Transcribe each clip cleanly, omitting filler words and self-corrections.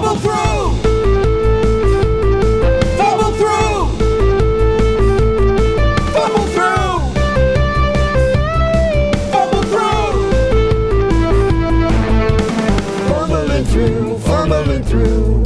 Fumble through! Fumble through! Fumble through! Fumble through! Fumbling through, fumbling through.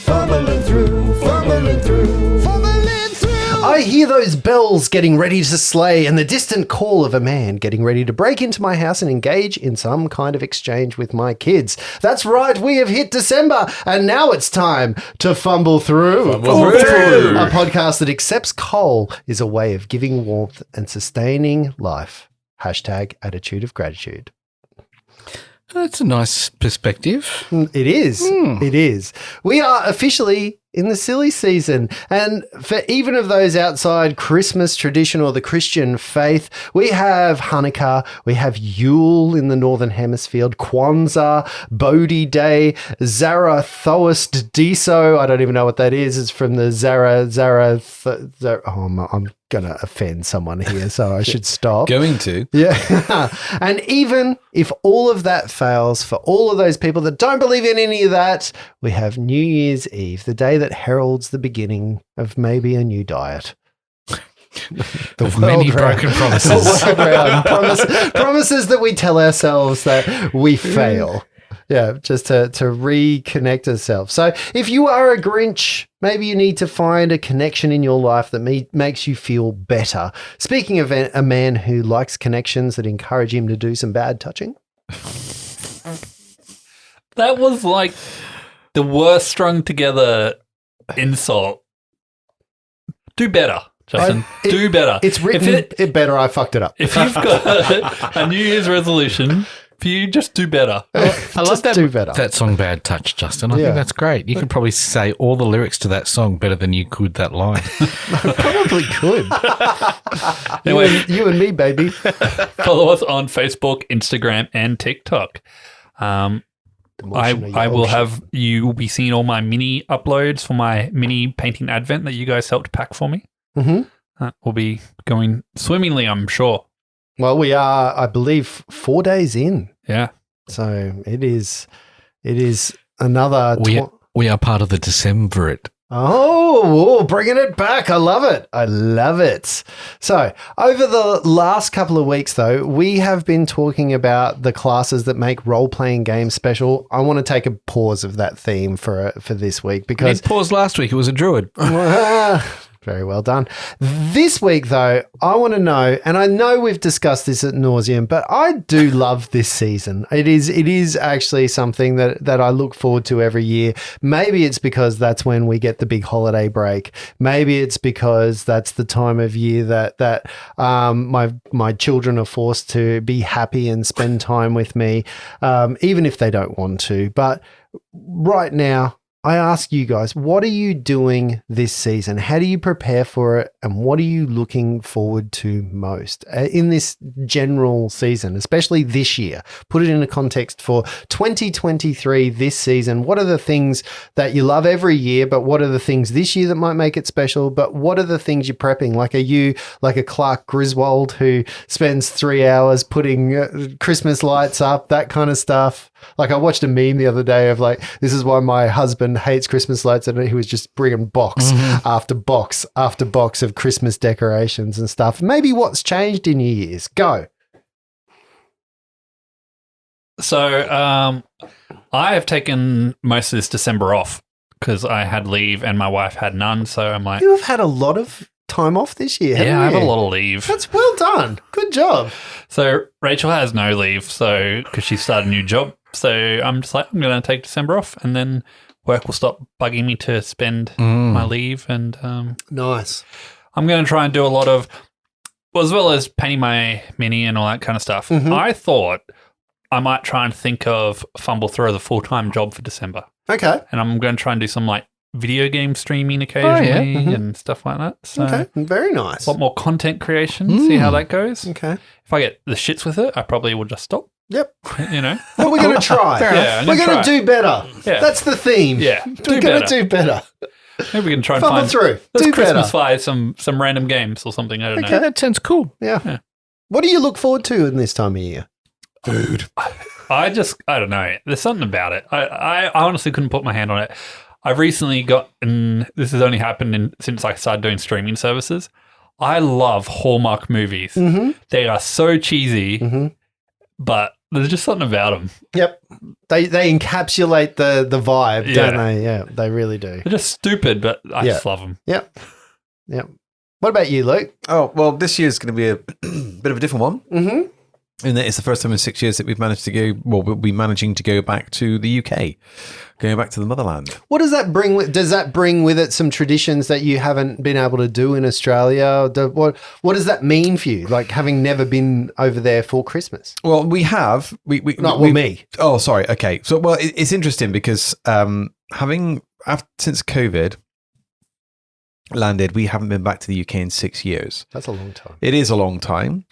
Fumbling through, fumbling through. Fumbling through! I hear those bells getting ready to slay and the distant call of a man getting ready to break into my house and engage in some kind of exchange with my kids. That's right, we have hit December and now it's time to Fumble Through. Fumble Through. A podcast that accepts coal is a way of giving warmth and sustaining life. Hashtag attitude of gratitude. That's a nice perspective. It is. It is. We are officially in the silly season. And for even of those outside Christmas tradition or the Christian faith, we have Hanukkah, we have Yule in the Northern Hemisphere, Kwanzaa, Bodhi Day, Zarathoist Deso. I don't even know what that is. It's from the I'm going to offend someone here, so I should stop. Going to. Yeah. And even if all of that fails, for all of those people that don't believe in any of that, we have New Year's Eve, the day that heralds the beginning of maybe a new diet. The many broken promises. Promises that we tell ourselves that we fail. Yeah, just to reconnect ourselves. So if you are a Grinch, maybe you need to find a connection in your life that makes you feel better. Speaking of a man who likes connections that encourage him to do some bad touching. That was like the worst strung together insult. Do better, Justin. Do better. It's written it better. I fucked it up. If you've got a New Year's resolution, for you, just do better. I love that. Do better. That song, Bad Touch, Justin. I think that's great. You could probably say all the lyrics to that song better than you could that line. I probably could. Anyway, you and me, baby. follow us on Facebook, Instagram, and TikTok. You will be seeing all my mini uploads for my mini painting advent that you guys helped pack for me. Mm-hmm. That will be going swimmingly, I'm sure. Well, we are, I believe, 4 days in. Yeah. So it is another... We are part of the Decemvirate. Oh, bringing it back. I love it. I love it. So over the last couple of weeks, though, we have been talking about the classes that make role-playing games special. I want to take a pause of that theme for this week because... We paused last week. It was a druid. Very well done. This week, though, I want to know, and I know we've discussed this ad nauseum, but I do love this season. It is actually something that I look forward to every year. Maybe it's because that's when we get the big holiday break. Maybe it's because that's the time of year that my children are forced to be happy and spend time with me, even if they don't want to. But right now, I ask you guys, what are you doing this season? How do you prepare for it? And what are you looking forward to most in this general season, especially this year? Put it in a context for 2023, this season. What are the things that you love every year, but what are the things this year that might make it special? But what are the things you're prepping? Like, are you like a Clark Griswold who spends 3 hours putting Christmas lights up, that kind of stuff? Like, I watched a meme the other day of like, this is why my husband hates Christmas lights, and he was just bringing box after box after box of Christmas decorations and stuff. Maybe what's changed in your years? Go. So I have taken most of this December off because I had leave and my wife had none. So I'm like... You have had a lot of time off this year, haven't you? I have a lot of leave. That's well done. Good job. So Rachel has no leave because she started a new job. So I'm just like, I'm going to take December off and then work will stop bugging me to spend my leave. And nice. I'm going to try and do a lot of, well, as well as painting my mini and all that kind of stuff. Mm-hmm. I thought I might try and think of Fumble Through as a full-time job for December. Okay. And I'm going to try and do some like video game streaming occasionally and stuff like that. So okay. Very nice. A lot more content creation, see how that goes. Okay. If I get the shits with it, I probably will just stop. Yep. You know? Well, we're going to try. Yeah, we're going to do better. Yeah. That's the theme. Yeah. We're going to do better. Maybe we can try and Fumble find through. Let's Do Christmas better. fire some random games or something. I don't know. That sounds cool. Yeah. What do you look forward to in this time of year? Food. I don't know. There's something about it. I honestly couldn't put my hand on it. I've recently this has only happened since I started doing streaming services. I love Hallmark movies. Mm-hmm. They are so cheesy, but there's just something about them. Yep. They encapsulate the vibe, Yeah. don't they? Yeah, they really do. They're just stupid, but I Yeah. just love them. Yep. Yep. What about you, Luke? Oh, well, this year's going to be a bit of a different one. Mm-hmm. In that it's the first time in 6 years that we've managed to go, well, we'll be managing to go back to the UK, going back to the motherland. What does that bring with? Does that bring with it some traditions that you haven't been able to do in Australia? What does that mean for you? Like having never been over there for Christmas? Well, we have. Me. Oh, sorry. Okay. So, well, it's interesting because since COVID landed, we haven't been back to the UK in 6 years. That's a long time. It is a long time.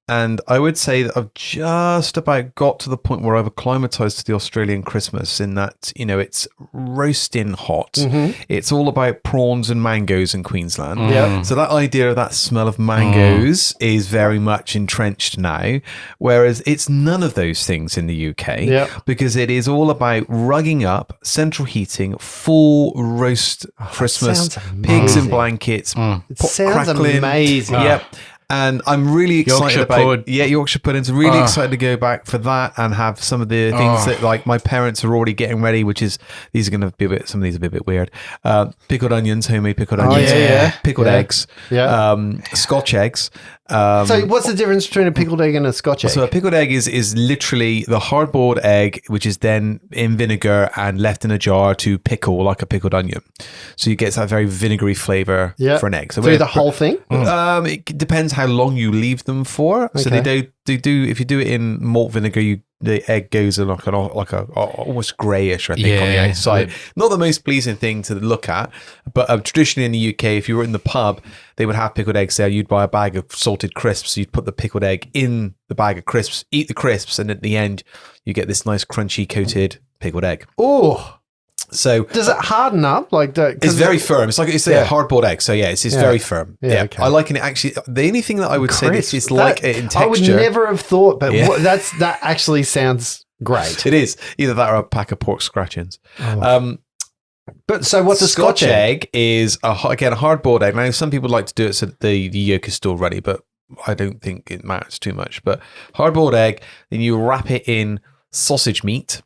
And I would say that I've just about got to the point where I've acclimatized to the Australian Christmas in that, it's roasting hot. Mm-hmm. It's all about prawns and mangoes in Queensland. Yeah. So that idea of that smell of mangoes is very much entrenched now, whereas it's none of those things in the UK Yep. because it is all about rugging up, central heating, full roast Christmas, sounds pigs amazing. in blankets, It sounds crackling. amazing. Yep. And I'm really excited Yorkshire about pudding. Yorkshire puddings. Really excited to go back for that and have some of the things that like my parents are already getting ready. Which is these are going to be some of these will be a bit weird. Pickled onions, homemade pickled onions, pickled eggs, Scotch eggs. So what's the difference between a pickled egg and a Scotch egg? So a pickled egg is literally the hard-boiled egg, which is then in vinegar and left in a jar to pickle like a pickled onion. So you get that very vinegary flavor for an egg. So through the whole thing? It depends how long you leave them for. So Okay. they do if you do it in malt vinegar, the egg goes in like a almost greyish, I think, on the Yeah. outside. Not the most pleasing thing to look at, but traditionally in the UK, if you were in the pub, they would have pickled eggs there. You'd buy a bag of salted crisps. You'd put the pickled egg in the bag of crisps, eat the crisps, and at the end, you get this nice crunchy coated pickled egg. Oh, So does it harden up? it's very firm. It's a hard-boiled egg. So yeah, it's very firm. Yeah, okay. I like it. Actually, the only thing that I would say Crisp. it's like it in texture. I would never have thought, but Yeah. that actually sounds great. It is either that or a pack of pork scratchings. But so what's a Scotch egg is a hard-boiled egg. Now, some people like to do it so that the yolk is still ready, but I don't think it matters too much. But hard-boiled egg, then you wrap it in sausage meat,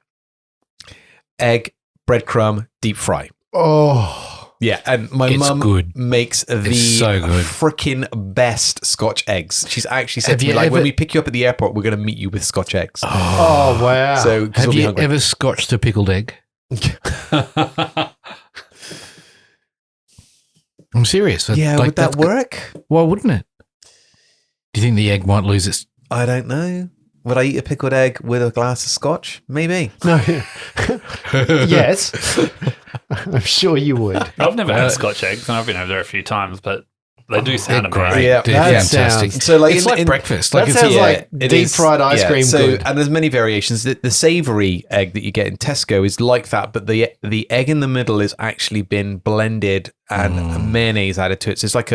egg, breadcrumb, deep fry. Oh, Yeah, and my It's mum good. makes the so good. freaking best Scotch eggs. She's actually said Have to me, you like, when ever- we pick you up at the airport, we're going to meet you with Scotch eggs. oh wow. So 'cause Have we'll be you hungry. ever scotched a pickled egg? I'm serious. Yeah, Like, would that that's good. work? Why wouldn't it? Do you think the egg might lose its? I don't know. Would I eat a pickled egg with a glass of Scotch? Maybe. no, yes, I'm sure you would. I've never had Scotch eggs, and I've been over there a few times, but they do sound They're great. amazing. Yeah, They're that fantastic. sounds- So, like, it's in- like in- breakfast. that Like it's sounds like it deep is- fried ice cream. So, Good. and there's many variations. The savoury egg that you get in Tesco is like that, but the egg in the middle has actually been blended and mayonnaise added to it. So it's like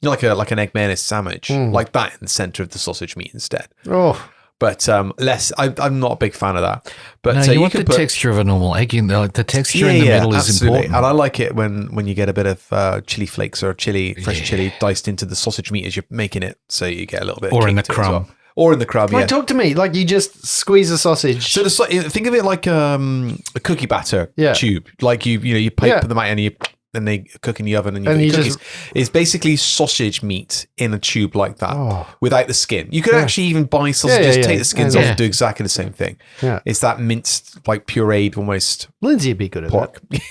like an egg mayonnaise sandwich, like that in the centre of the sausage meat instead. Oh, But less. I'm not a big fan of that. But no, so you want can the texture of a normal egg. In like the texture in the middle is absolutely. important. And I like it when you get a bit of chili flakes or fresh chili diced into the sausage meat as you're making it, so you get a little bit. Or of in kick the to it as crumb. well. Or in the crumb. like Yeah. talk to me. Like you just squeeze a sausage. So think of it like a cookie batter tube. Like you pipe them out and they cook in the oven and you get cookies. It's basically sausage meat in a tube like that without the skin. You could actually even buy sausages, take the skins off and do exactly the same thing. Yeah. It's that minced, like pureed almost Lindsay would be good at pork. that.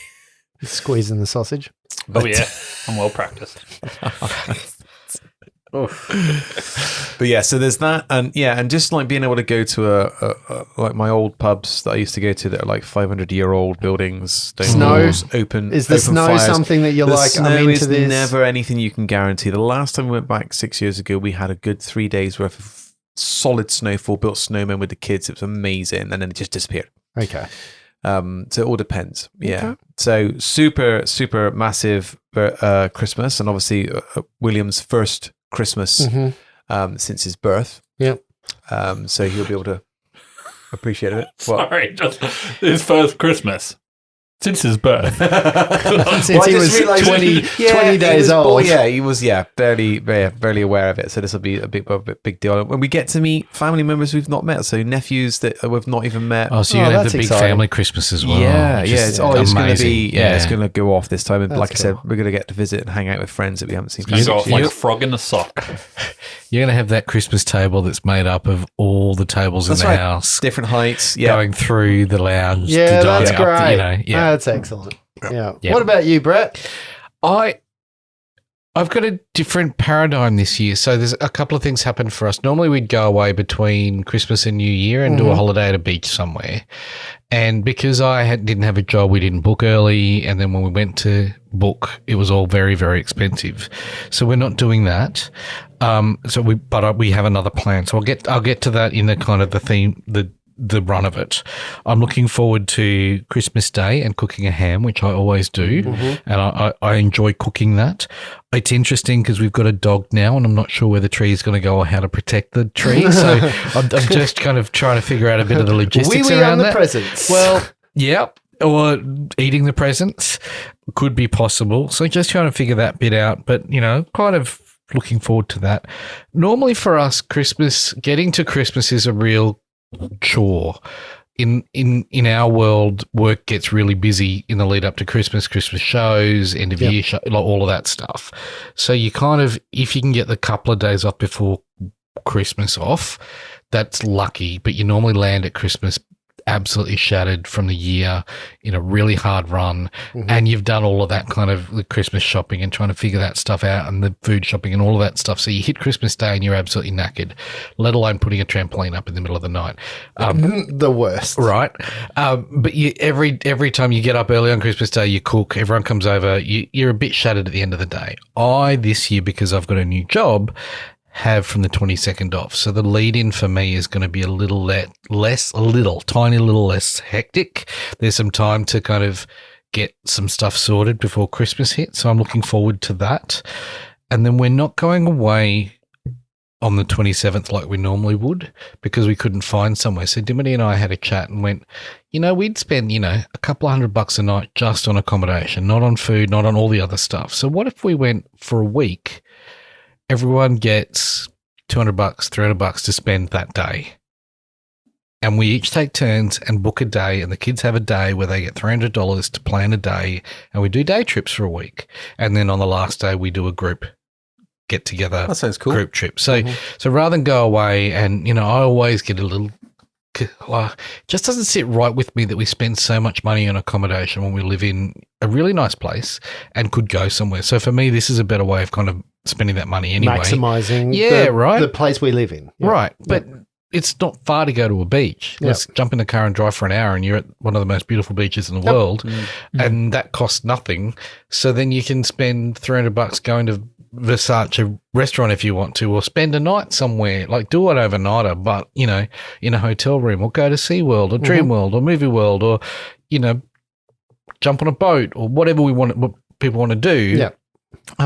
Squeezing the sausage. Oh yeah, I'm well practiced. But yeah, so there's that, and just like being able to go to a like my old pubs that I used to go to that are like 500-year-old buildings, stone Snow? walls, open. Is the open snow fires. something that you're The like, snow I'm into is this? never anything you can guarantee. The last time we went back 6 years ago, we had a good 3 days worth of solid snowfall, built snowmen with the kids. It was amazing, and then it just disappeared. Okay. So it all depends. Yeah. So super, super massive Christmas, and obviously William's first Christmas since his birth. Yep. So he'll be able to appreciate it. Sorry, just his first Christmas since his birth. Since he was 20 days old. He was barely aware of it. So this will be a big deal. When we get to meet family members we've not met, so nephews that we've not even met. Oh, so you're going to have the big family Christmas as well. It's going to be it's going to go off this time. And like I said, we're going to get to visit and hang out with friends that we haven't seen. It's going to go off like a frog in a sock. You're going to have that Christmas table that's made up of all the tables in the house. Different heights. Going through the lounge. Yeah, that's great. That's excellent. Yeah. What about you, Brett? I've got a different paradigm this year. So there's a couple of things happen for us. Normally we'd go away between Christmas and New Year and do a holiday at a beach somewhere. And because I didn't have a job, we didn't book early. And then when we went to book, it was all very, very expensive. So we're not doing that. But we have another plan. So I'll get to that in the kind of the theme, the run of it. I'm looking forward to Christmas Day and cooking a ham, which I always do, and I enjoy cooking that. It's interesting because we've got a dog now, and I'm not sure where the tree is going to go or how to protect the tree. So I'm just kind of trying to figure out a bit of the logistics around that. The presents. Well, yeah. Or eating the presents could be possible. So just trying to figure that bit out, but kind of looking forward to that. Normally for us, getting to Christmas is a real chore. In our world, work gets really busy in the lead up to Christmas shows, end of year show, all of that stuff. So you kind of, if you can get the couple of days off before Christmas off, that's lucky. But you normally land at Christmas absolutely shattered from the year in a really hard run, and you've done all of that kind of the Christmas shopping and trying to figure that stuff out and the food shopping and all of that stuff. So you hit Christmas Day and you're absolutely knackered, let alone putting a trampoline up in the middle of the night. The worst. Right. But every time you get up early on Christmas Day, you cook, everyone comes over, you're a bit shattered at the end of the day. This year, because I've got a new job, have from the 22nd off. So the lead in for me is going to be tiny little less hectic. There's some time to kind of get some stuff sorted before Christmas hits. So I'm looking forward to that. And then we're not going away on the 27th like we normally would because we couldn't find somewhere. So Dimity and I had a chat and went, we'd spend, a couple of $100 a night just on accommodation, not on food, not on all the other stuff. So what if we went for a week? Everyone gets $200, $300 to spend that day. And we each take turns and book a day, and the kids have a day where they get $300 to plan a day, and we do day trips for a week. And then on the last day, we do a group get together. That sounds cool. Group trip. So rather than go away and, I always get a little, it just doesn't sit right with me that we spend so much money on accommodation when we live in a really nice place and could go somewhere. So for me, this is a better way of kind of spending that money anyway. Maximising the place we live in. Yeah. Right. But it's not far to go to a beach. Let's jump in the car and drive for an hour and you're at one of the most beautiful beaches in the world and that costs nothing. So then you can spend $300 going to Versace restaurant if you want to, or spend a night somewhere, like do an overnighter, but, in a hotel room, or go to SeaWorld or Dreamworld or Movie World, or, jump on a boat or what people want to do. Yeah.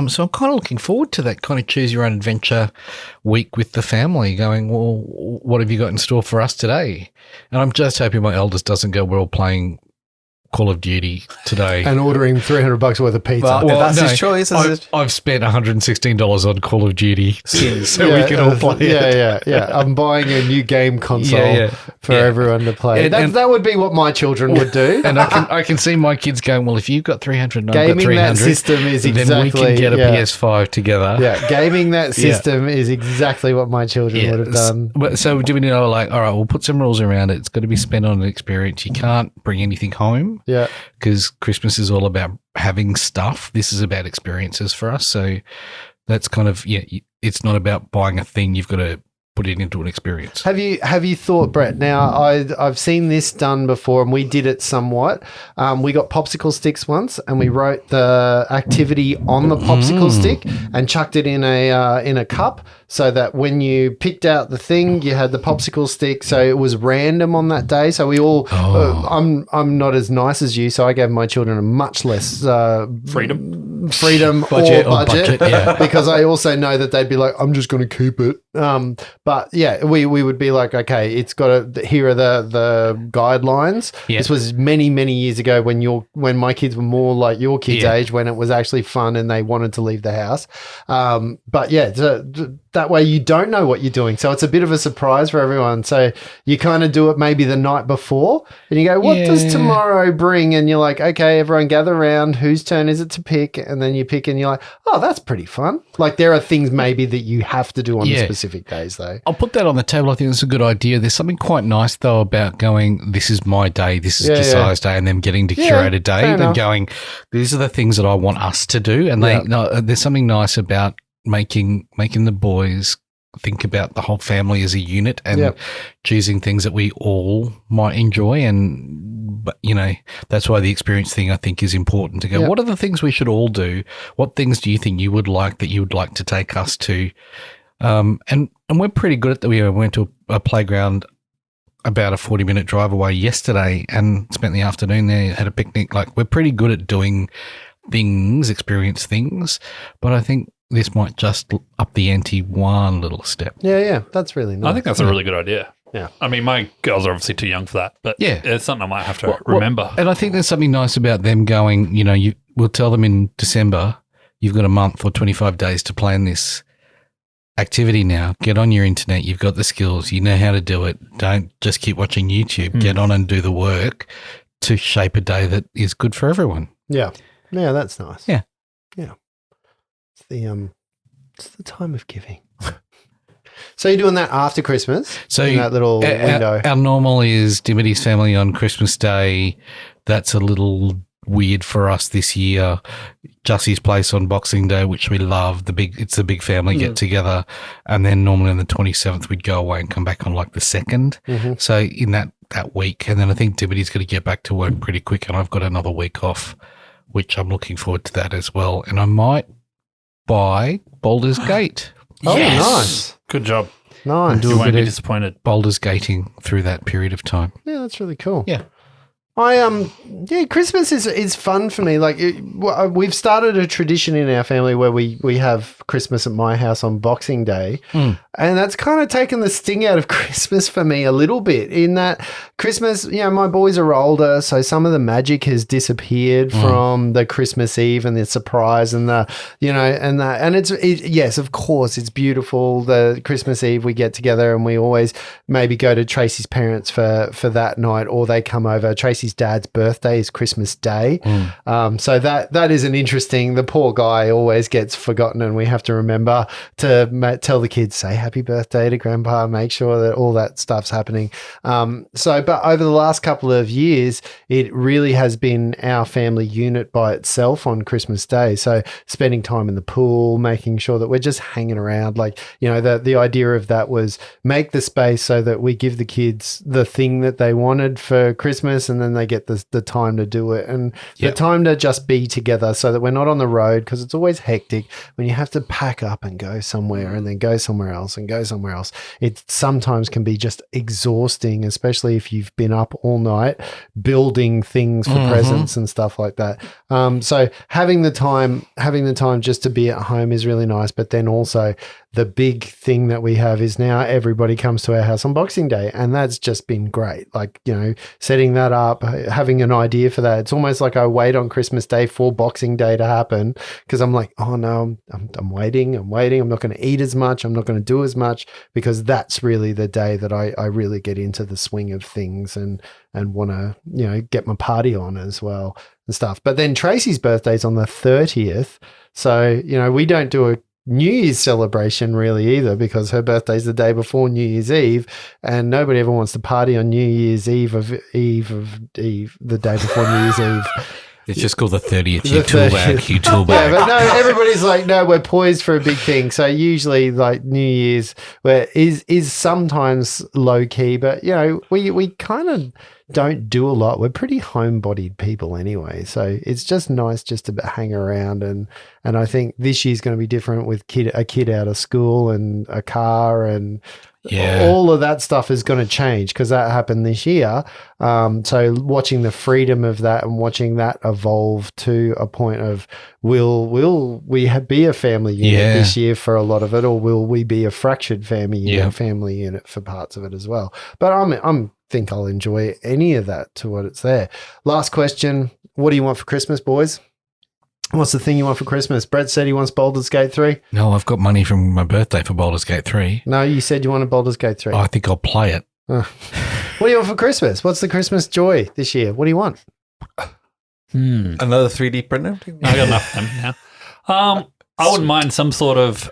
So I'm kind of looking forward to that kind of choose your own adventure week with the family going, well, what have you got in store for us today? And I'm just hoping my eldest doesn't go, we're all playing Call of Duty today. And ordering $300 worth of pizza. Well, that's his choice. I've spent $116 on Call of Duty so we can all play it. Yeah. I'm buying a new game console for everyone to play. That would be what my children would do. And I can see my kids going, well, if you've got 300 and I've got 300, gaming that system is exactly, then we can get a PS5 together. Yeah, gaming that system is exactly what my children would have done. So do we know, all right, we'll put some rules around it. It's got to be spent on an experience. You can't bring anything home. Yeah. Because Christmas is all about having stuff. This is about experiences for us. So that's kind of, it's not about buying a thing. You've got to put it into an experience. Have you thought, Brett? Now, I've seen this done before, and we did it somewhat. We got popsicle sticks once, and we wrote the activity on the popsicle stick and chucked it in a cup, so that when you picked out the thing, you had the popsicle stick. So it was random on that day. So we all, I'm not as nice as you, so I gave my children a much less freedom. freedom Budget or budget, yeah. because I also know that they'd be like, I'm just going to keep it. But yeah, we would be like, okay, it's got to, here are the guidelines. Yeah. This was many, many years ago when my kids were more like your kids' age, when it was actually fun and they wanted to leave the house. But yeah, that way you don't know what you're doing. So it's a bit of a surprise for everyone. So you kind of do it maybe the night before and you go, what does tomorrow bring? And you're like, okay, everyone gather around. Whose turn is it to pick? And then you pick and you're like, oh, that's pretty fun. Like there are things maybe that you have to do on the specific days though. I'll put that on the table. I think that's a good idea. There's something quite nice though about going, this is my day, this is Josiah's day, and them getting to curate a day and going, these are the things that I want us to do. And there's something nice about making the boys think about the whole family as a unit and choosing things that we all might enjoy. And, but, you know, that's why the experience thing I think is important to go, what are the things we should all do? What things do you think you would like that you would like to take us to? And we're pretty good at that. We went to a playground about a 40-minute drive away yesterday and spent the afternoon there, had a picnic. Like we're pretty good at doing things, experience things, but I think this might just up the ante one little step. Yeah, that's really nice. I think that's a really good idea. Yeah. I mean, my girls are obviously too young for that, but it's something I might have to remember. Well, and I think there's something nice about them going, you know, we'll tell them in December, you've got a month or 25 days to plan this activity now. Get on your internet. You've got the skills. You know how to do it. Don't just keep watching YouTube. Get on and do the work to shape a day that is good for everyone. Yeah. Yeah, that's nice. Yeah. Yeah. It's the time of giving. So you're doing that after Christmas? So in that little window. Our normal is Dimity's family on Christmas Day. That's a little weird for us this year. Jussie's place on Boxing Day, which we love. It's a big family get together, and then normally on the 27th we'd go away and come back on like the 2nd. So in that week, and then I think Dimity's going to get back to work pretty quick, and I've got another week off, which I'm looking forward to that as well. And I might buy Baldur's Gate. Oh, nice. Good job. Nice. You won't be disappointed. Baldur's Gating through that period of time. Yeah, that's really cool. Yeah. Christmas is fun for me. Like we've started a tradition in our family where we have Christmas at my house on Boxing Day, and that's kind of taken the sting out of Christmas for me a little bit. In that Christmas, you know, my boys are older, so some of the magic has disappeared from the Christmas Eve and the surprise and yes, of course, it's beautiful. The Christmas Eve we get together and we always maybe go to Tracy's parents for that night, or they come over. Tracy's dad's birthday is Christmas Day. So that is an interesting, the poor guy always gets forgotten, and we have to remember to tell the kids, say happy birthday to grandpa, make sure that all that stuff's happening. But over the last couple of years, it really has been our family unit by itself on Christmas Day. So spending time in the pool, making sure that we're just hanging around. Like, you know, the idea of that was make the space so that we give the kids the thing that they wanted for Christmas, and then they get the time to do it and the time to just be together, so that we're not on the road, because it's always hectic when you have to pack up and go somewhere and then go somewhere else and go somewhere else. It sometimes can be just exhausting, especially if you've been up all night building things for presents and stuff like that. So having the time just to be at home is really nice. But then also the big thing that we have is now everybody comes to our house on Boxing Day, and that's just been great. Like, you know, setting that up, having an idea for that. It's almost like I wait on Christmas Day for Boxing Day to happen, because I'm like, oh no, I'm waiting. I'm not going to eat as much. I'm not going to do as much, because that's really the day that I really get into the swing of things and want to, you know, get my party on as well and stuff. But then Tracy's birthday's on the 30th. So, you know, we don't do a New Year's celebration really either, because her birthday's the day before New Year's Eve, and nobody ever wants to party on New Year's Eve, the day before New Year's Eve. It's just called the 30th. You tool back. Yeah, but no, everybody's like, no, we're poised for a big thing. So usually like New Year's is sometimes low key, but you know, we kind of don't do a lot. We're pretty homebodied people anyway. So it's just nice just to hang around. And I think this year's going to be different with a kid out of school and a car and all of that stuff is going to change because that happened this year. So watching the freedom of that and watching that evolve to a point of will we be a family unit this year for a lot of it, or will we be a fractured family unit for parts of it as well? But I'm think I'll enjoy any of that to what it's there. Last question. What do you want for Christmas, boys? What's the thing you want for Christmas? Brett said he wants Baldur's Gate 3. No, I've got money from my birthday for Baldur's Gate 3. No, you said you wanted Baldur's Gate 3. I think I'll play it. What do you want for Christmas? What's the Christmas joy this year? What do you want? Another 3D printer? I got enough of them now. I wouldn't mind some sort of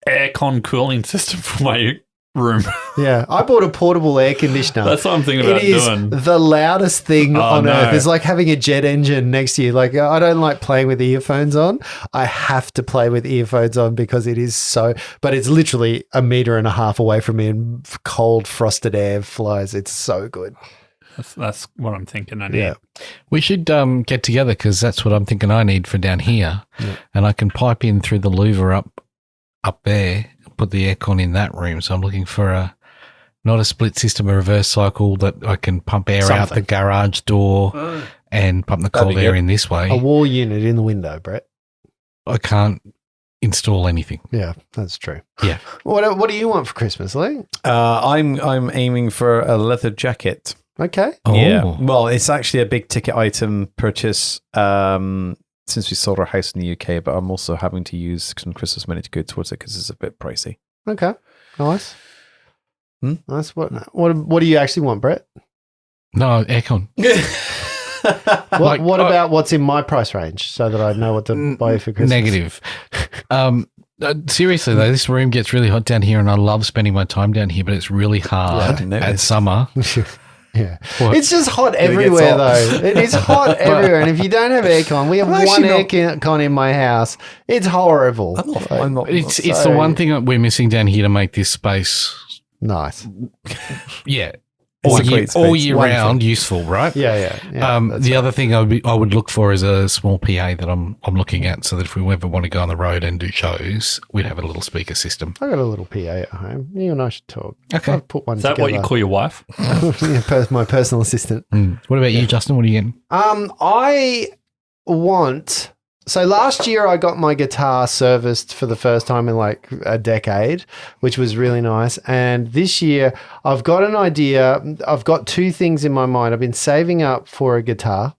aircon cooling system for my room. Yeah, I bought a portable air conditioner. That's what I'm thinking about doing. It is the loudest thing on earth. It's like having a jet engine next to you. Like, I don't like playing with earphones on. I have to play with earphones on because it is so, but it's literally 1.5 meters away from me and cold frosted air flies. It's so good. That's what I'm thinking I need. Yeah. We should get together because that's what I'm thinking I need for down here. Yeah. And I can pipe in through the louver up there, put the aircon in that room. So I'm looking for not a split system, a reverse cycle that I can pump air out the garage door and pump the cold air in this way. A wall unit in the window, Brett. I can't install anything. Yeah, that's true. Yeah. What do you want for Christmas, Lee? I'm aiming for a leather jacket. Okay. Oh. Yeah. Well, it's actually a big ticket item purchase since we sold our house in the UK, but I'm also having to use some Christmas money to go towards it because it's a bit pricey. Okay. Nice. Nice. What do you actually want, Brett? No, aircon. What about what's in my price range so that I know what to buy for Christmas? Negative. Seriously though, this room gets really hot down here and I love spending my time down here, but it's really hard at summer. Yeah. What? It's just hot everywhere, though. It is hot everywhere. And if you don't have aircon, we have one aircon in my house. It's horrible. I'm not. It's the one thing that we're missing down here to make this space nice. Yeah. All year round useful, right? Yeah. The other thing I would look for is a small PA that I'm looking at, so that if we ever want to go on the road and do shows, we'd have a little speaker system. I got a little PA at home. You and I should talk. Okay, I'll put one. Is that together. what you call your wife? Yeah, my personal assistant. What about you, Justin? What are you getting? I want. So last year I got my guitar serviced for the first time in like a decade, which was really nice. And this year I've got an idea. I've got two things in my mind. I've been saving up for a guitar,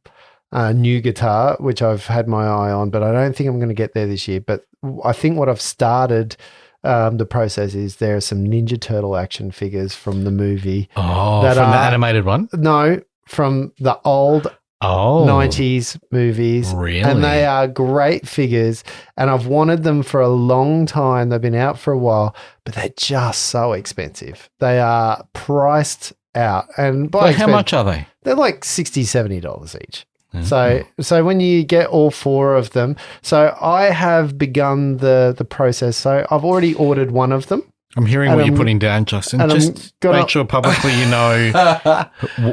a new guitar, which I've had my eye on, but I don't think I'm going to get there this year. But I think what I've started the process is there are some Ninja Turtle action figures from the movie. Oh, from the animated one? No, from the old 90s movies. Really? And they are great figures. And I've wanted them for a long time. They've been out for a while, but they're just so expensive. They are priced out. And how much are they? They're like $60, $70 each. So when you get all four of them, so I have begun the process. So I've already ordered one of them. I'm hearing what you're putting down, Justin. Just make sure publicly you know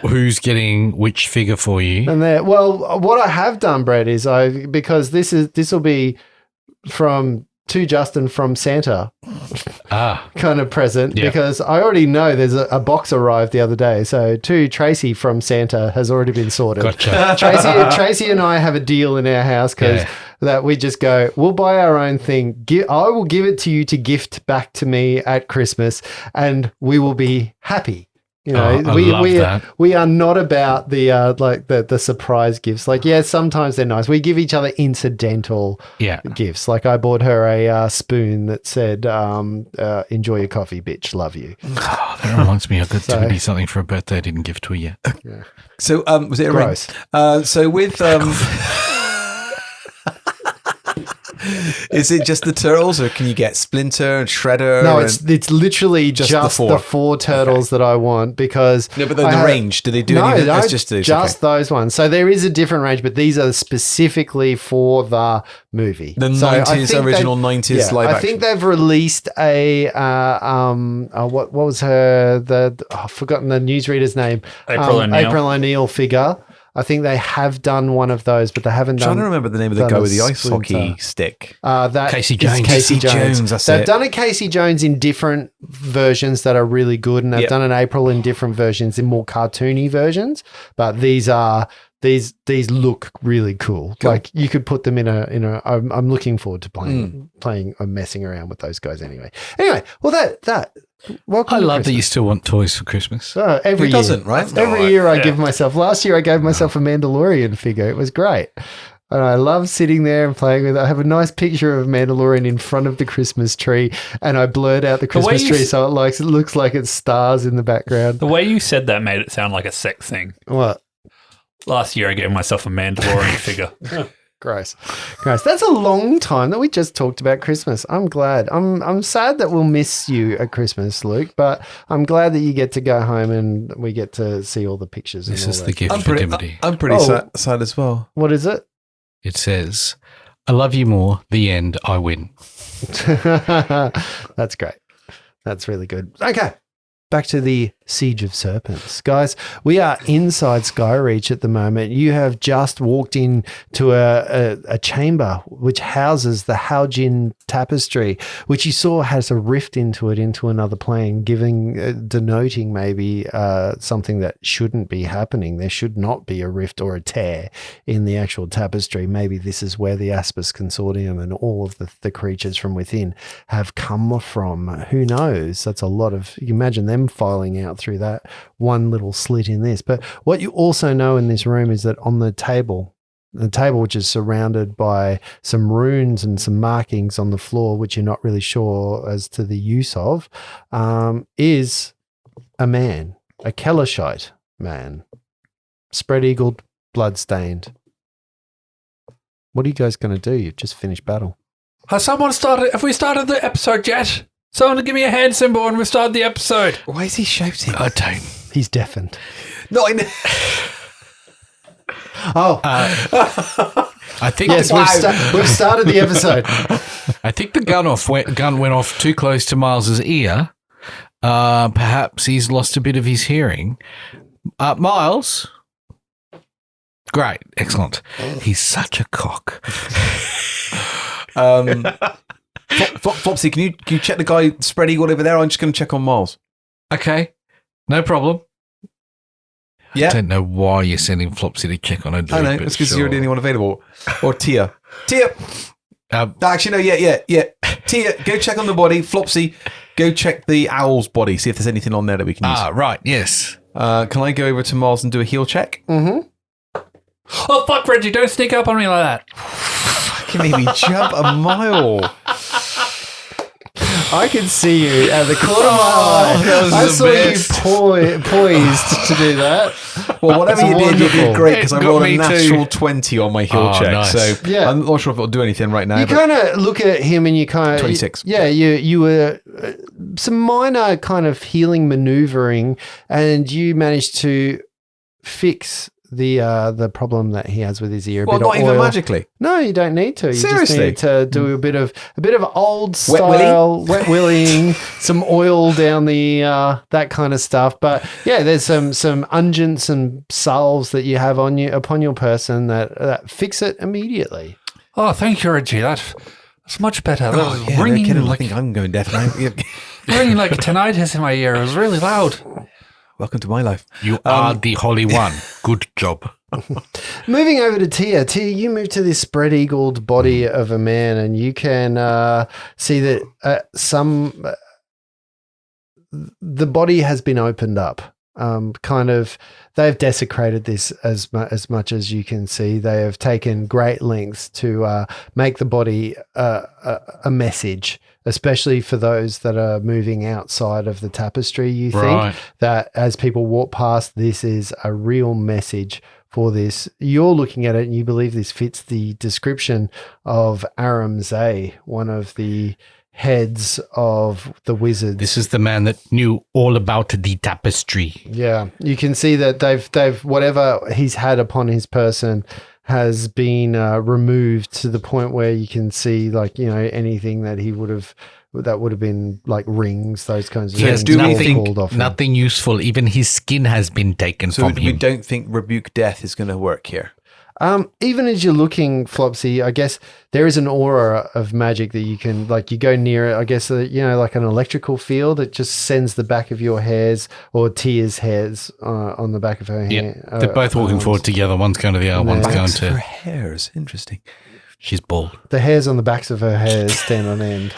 who's getting which figure for you. And what I have done, Brett, is because this will be to Justin from Santa kind of present, because I already know there's a box arrived the other day. So to Tracy from Santa has already been sorted. Gotcha. Tracy and I have a deal in our house because that we just go, we'll buy our own thing. I will give it to you to gift back to me at Christmas and we will be happy. You know, we are not about the surprise gifts. Like, sometimes they're nice. We give each other incidental gifts. Like I bought her a spoon that said, enjoy your coffee, bitch, love you. Oh, that reminds me, I got 20 something for a birthday I didn't give to her yet. Yeah. So was it gross? So with is it just the turtles, or can you get Splinter and Shredder? No, it's literally just the four turtles that I want, because no, but the range. Do they do anything? No, just those ones. So there is a different range, but these are specifically for the movie. The 90s, original 90s live action. I think they've released a what was her I've forgotten the newsreader's name. April O'Neil figure. I think they have done one of those, but they haven't done. I'm trying to remember the name of the guy with the ice hockey stick. That Casey Jones. Casey Jones. They've done a Casey Jones in different versions that are really good, and they've done an April in different versions, in more cartoony versions. But these look really cool. Like you could put them in a. I'm looking forward to playing and messing around with those guys. Anyway, well that. Welcome. I love Christmas. that you still want toys for Christmas. Every Who doesn't, right? Every year I give myself. Last year I gave myself a Mandalorian figure. It was great. And I love sitting there and playing with it. I have a nice picture of Mandalorian in front of the Christmas tree, and I blurred out the Christmas tree so it looks like it's stars in the background. The way you said that made it sound like a sex thing. What? Last year I gave myself a Mandalorian figure. Gross. That's a long time that we just talked about Christmas. I'm glad. I'm sad that we'll miss you at Christmas, Luke, but I'm glad that you get to go home and we get to see all the pictures. This and is all the that. gift for Dimity. I'm pretty sad as well. What is it? It says, I love you more. The end. I win. That's great. That's really good. Okay. Back to the Siege of Serpents. Guys, we are inside Skyreach at the moment. You have just walked into a chamber which houses the Haojin tapestry, which you saw has a rift into another plane, denoting maybe something that shouldn't be happening. There should not be a rift or a tear in the actual tapestry. Maybe this is where the Aspis Consortium and all of the creatures from within have come from. Who knows? That's a lot of, you imagine them filing out through that one little slit in this. But what you also know in this room is that on the table which is surrounded by some runes and some markings on the floor, which you're not really sure as to the use of, is a man, a Kelishite man, spread-eagled, blood-stained. What are you guys going to do? You've just finished battle. Have we started the episode yet? Someone give me a hand symbol and we've started the episode. Why is he shouting? I don't. He's deafened. No, I know. I think Yes, we've started the episode. I think the gun went off too close to Miles's ear. Perhaps he's lost a bit of his hearing. Miles? Great. Excellent. He's such a cock. Flopsy, can you check the guy spread eagle over there? I'm just going to check on Miles. Okay. No problem. Yeah. I don't know why you're sending Flopsy to check on a dude. I know, it's because you're the only one available. Or Tia. Actually, no, yeah. Tia, go check on the body. Flopsy, go check the owl's body, see if there's anything on there that we can use. Right, yes. Can I go over to Miles and do a heal check? Mm-hmm. Oh, fuck, Reggie, don't sneak up on me like that. You made me jump a mile. I can see you at the corner of my eye. I saw you poised to do that. Well, whatever you did great because I rolled a natural 20 on my heal check. Nice. So yeah. I'm not sure if it'll do anything right now. You kind of look at him and you kind of 26. You were some minor kind of healing maneuvering, and you managed to fix the problem that he has with his ear. Well, not even magically. No, you don't need to. You Seriously? just need to do a bit of old style wet willing, some oil down the that kind of stuff. But yeah, there's some unguents and salves that you have upon your person that fix it immediately. Oh, thank you, Reggie. That's much better. That was Yeah, ringing I like think I'm going deaf now. ringing like tinnitus in my ear. It was really loud. Welcome to my life. You are the Holy One. Good job. Moving over to Tia. Tia, you move to this spread-eagled body of a man, and you can see that the body has been opened up. They've desecrated this as much as you can see. They have taken great lengths to make the body a message, especially for those that are moving outside of the tapestry. You think that as people walk past, this is a real message for this. You're looking at it and you believe this fits the description of Aram Zay, one of the heads of the wizards. This is the man that knew all about the tapestry. Yeah, you can see that they've whatever he's had upon his person has been removed to the point where you can see, like, you know, anything that he would have been like rings, those kinds of things. He has nothing useful. Even his skin has been taken from him. So we don't think Rebuke Death is going to work here. Even as you're looking, Flopsy, I guess there is an aura of magic that you can, like, you go near it, I guess, you know, like an electrical field. It just sends the back of your hairs or Tia's hairs on the back of her hair. They're both walking forward together. One's going to the other, one's going to... Her hairs. Interesting. She's bald. The hairs on the backs of her hairs stand on end.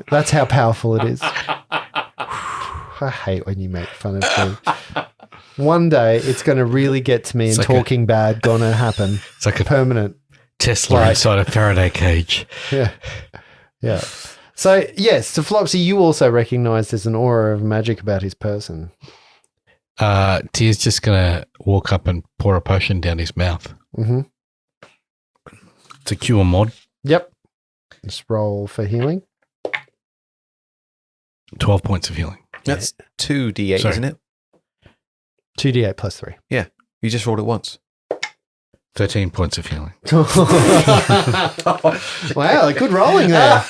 That's how powerful it is. I hate when you make fun of me. One day it's going to really get to me, and like talking bad going to happen. It's like a permanent Tesla inside a Faraday cage. Yeah. Yeah. So, yes, so Flopsy, you also recognize there's an aura of magic about his person. Tia's just going to walk up and pour a potion down his mouth. Mm-hmm. It's a cure mod. Yep. Just roll for healing. 12 points of healing. That's 2d8, isn't it? 2d8 plus 3. Yeah. You just rolled it once. 13 points of healing. Wow, good rolling there.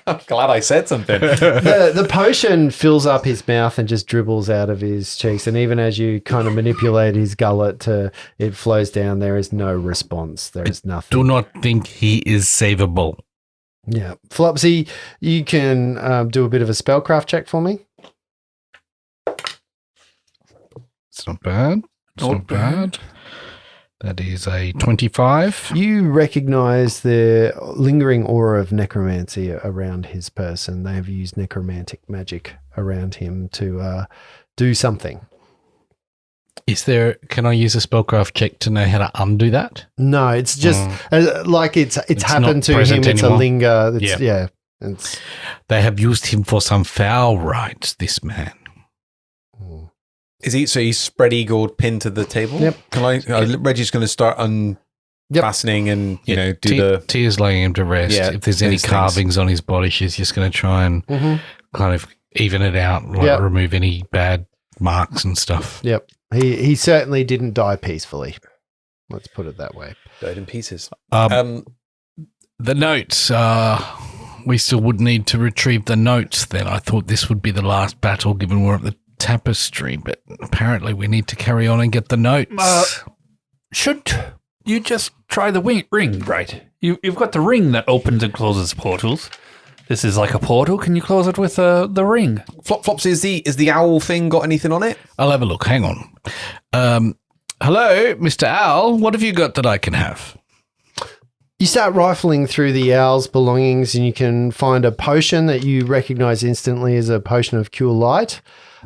I'm glad I said something. The potion fills up his mouth and just dribbles out of his cheeks. And even as you kind of manipulate his gullet, it flows down. There is no response. There is nothing. Do not think he is savable. Yeah. Flopsy, you can do a bit of a spellcraft check for me. It's not bad. It's not bad. That is a 25. You recognize the lingering aura of necromancy around his person. They have used necromantic magic around him to do something. Can I use a spellcraft check to know how to undo that? No, it's just like it's happened to him. It's anymore. a linger. They have used him for some foul rites, this man. Is he? So he's spread eagled, pinned to the table. Yep. Reggie's going to start unfastening and do the. Tia's laying him to rest. Yeah, if there's any carvings on his body, she's just going to try and kind of even it out, remove any bad marks and stuff. Yep. He certainly didn't die peacefully. Let's put it that way. Died in pieces. The notes. We still would need to retrieve the notes. Then I thought this would be the last battle, given we're at the tapestry, but apparently we need to carry on and get the notes. Should you just try the ring, right? You've got the ring that opens and closes portals. This is like a portal. Can you close it with the ring? Flopsy, is the owl thing got anything on it? I'll have a look. Hang on. Hello, Mr. Owl. What have you got that I can have? You start rifling through the owl's belongings and you can find a potion that you recognize instantly as a potion of cure light.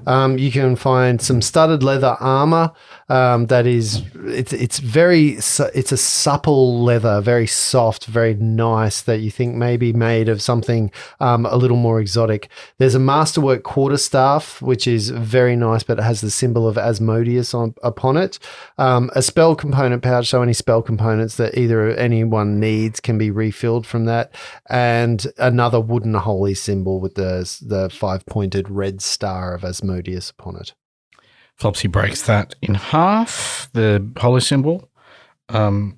You can find some studded leather armor that is it's a supple leather, very soft, very nice, that you think may be made of something a little more exotic. There's a masterwork quarterstaff, which is very nice, but it has the symbol of Asmodeus upon it. A spell component pouch, so any spell components that either anyone needs can be refilled from that, and another wooden holy symbol with the 5-pointed red star of Asmodeus upon it. Flopsy breaks that in half, the holy symbol. No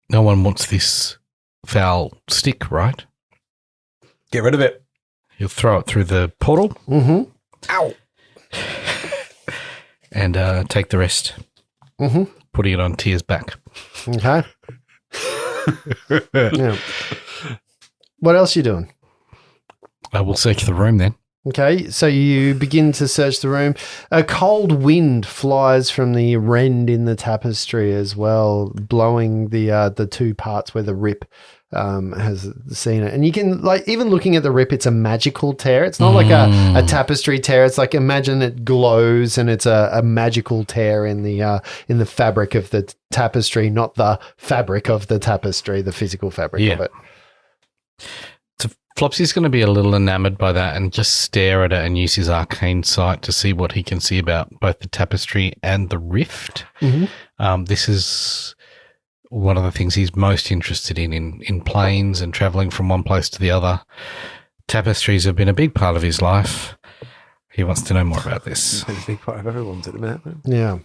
one wants this foul stick, right? Get rid of it. You'll throw it through the portal. Mm-hmm. Ow. And take the rest. Mm-hmm. Putting it on Tia's back. Okay. Yeah. What else are you doing? I will search the room then. Okay, so you begin to search the room. A cold wind flies from the rend in the tapestry as well, blowing the two parts where the rip has seen it. And you can, like, even looking at the rip, it's a magical tear. It's not like a tapestry tear. It's like, imagine it glows and it's a magical tear in the fabric of the tapestry, not the fabric of the tapestry, the physical fabric of it. Flopsy's going to be a little enamored by that and just stare at it and use his arcane sight to see what he can see about both the tapestry and the rift. Mm-hmm. This is one of the things he's most interested in planes and traveling from one place to the other. Tapestries have been a big part of his life. He wants to know more about this. It's a big part of everyone's at the minute. Yeah.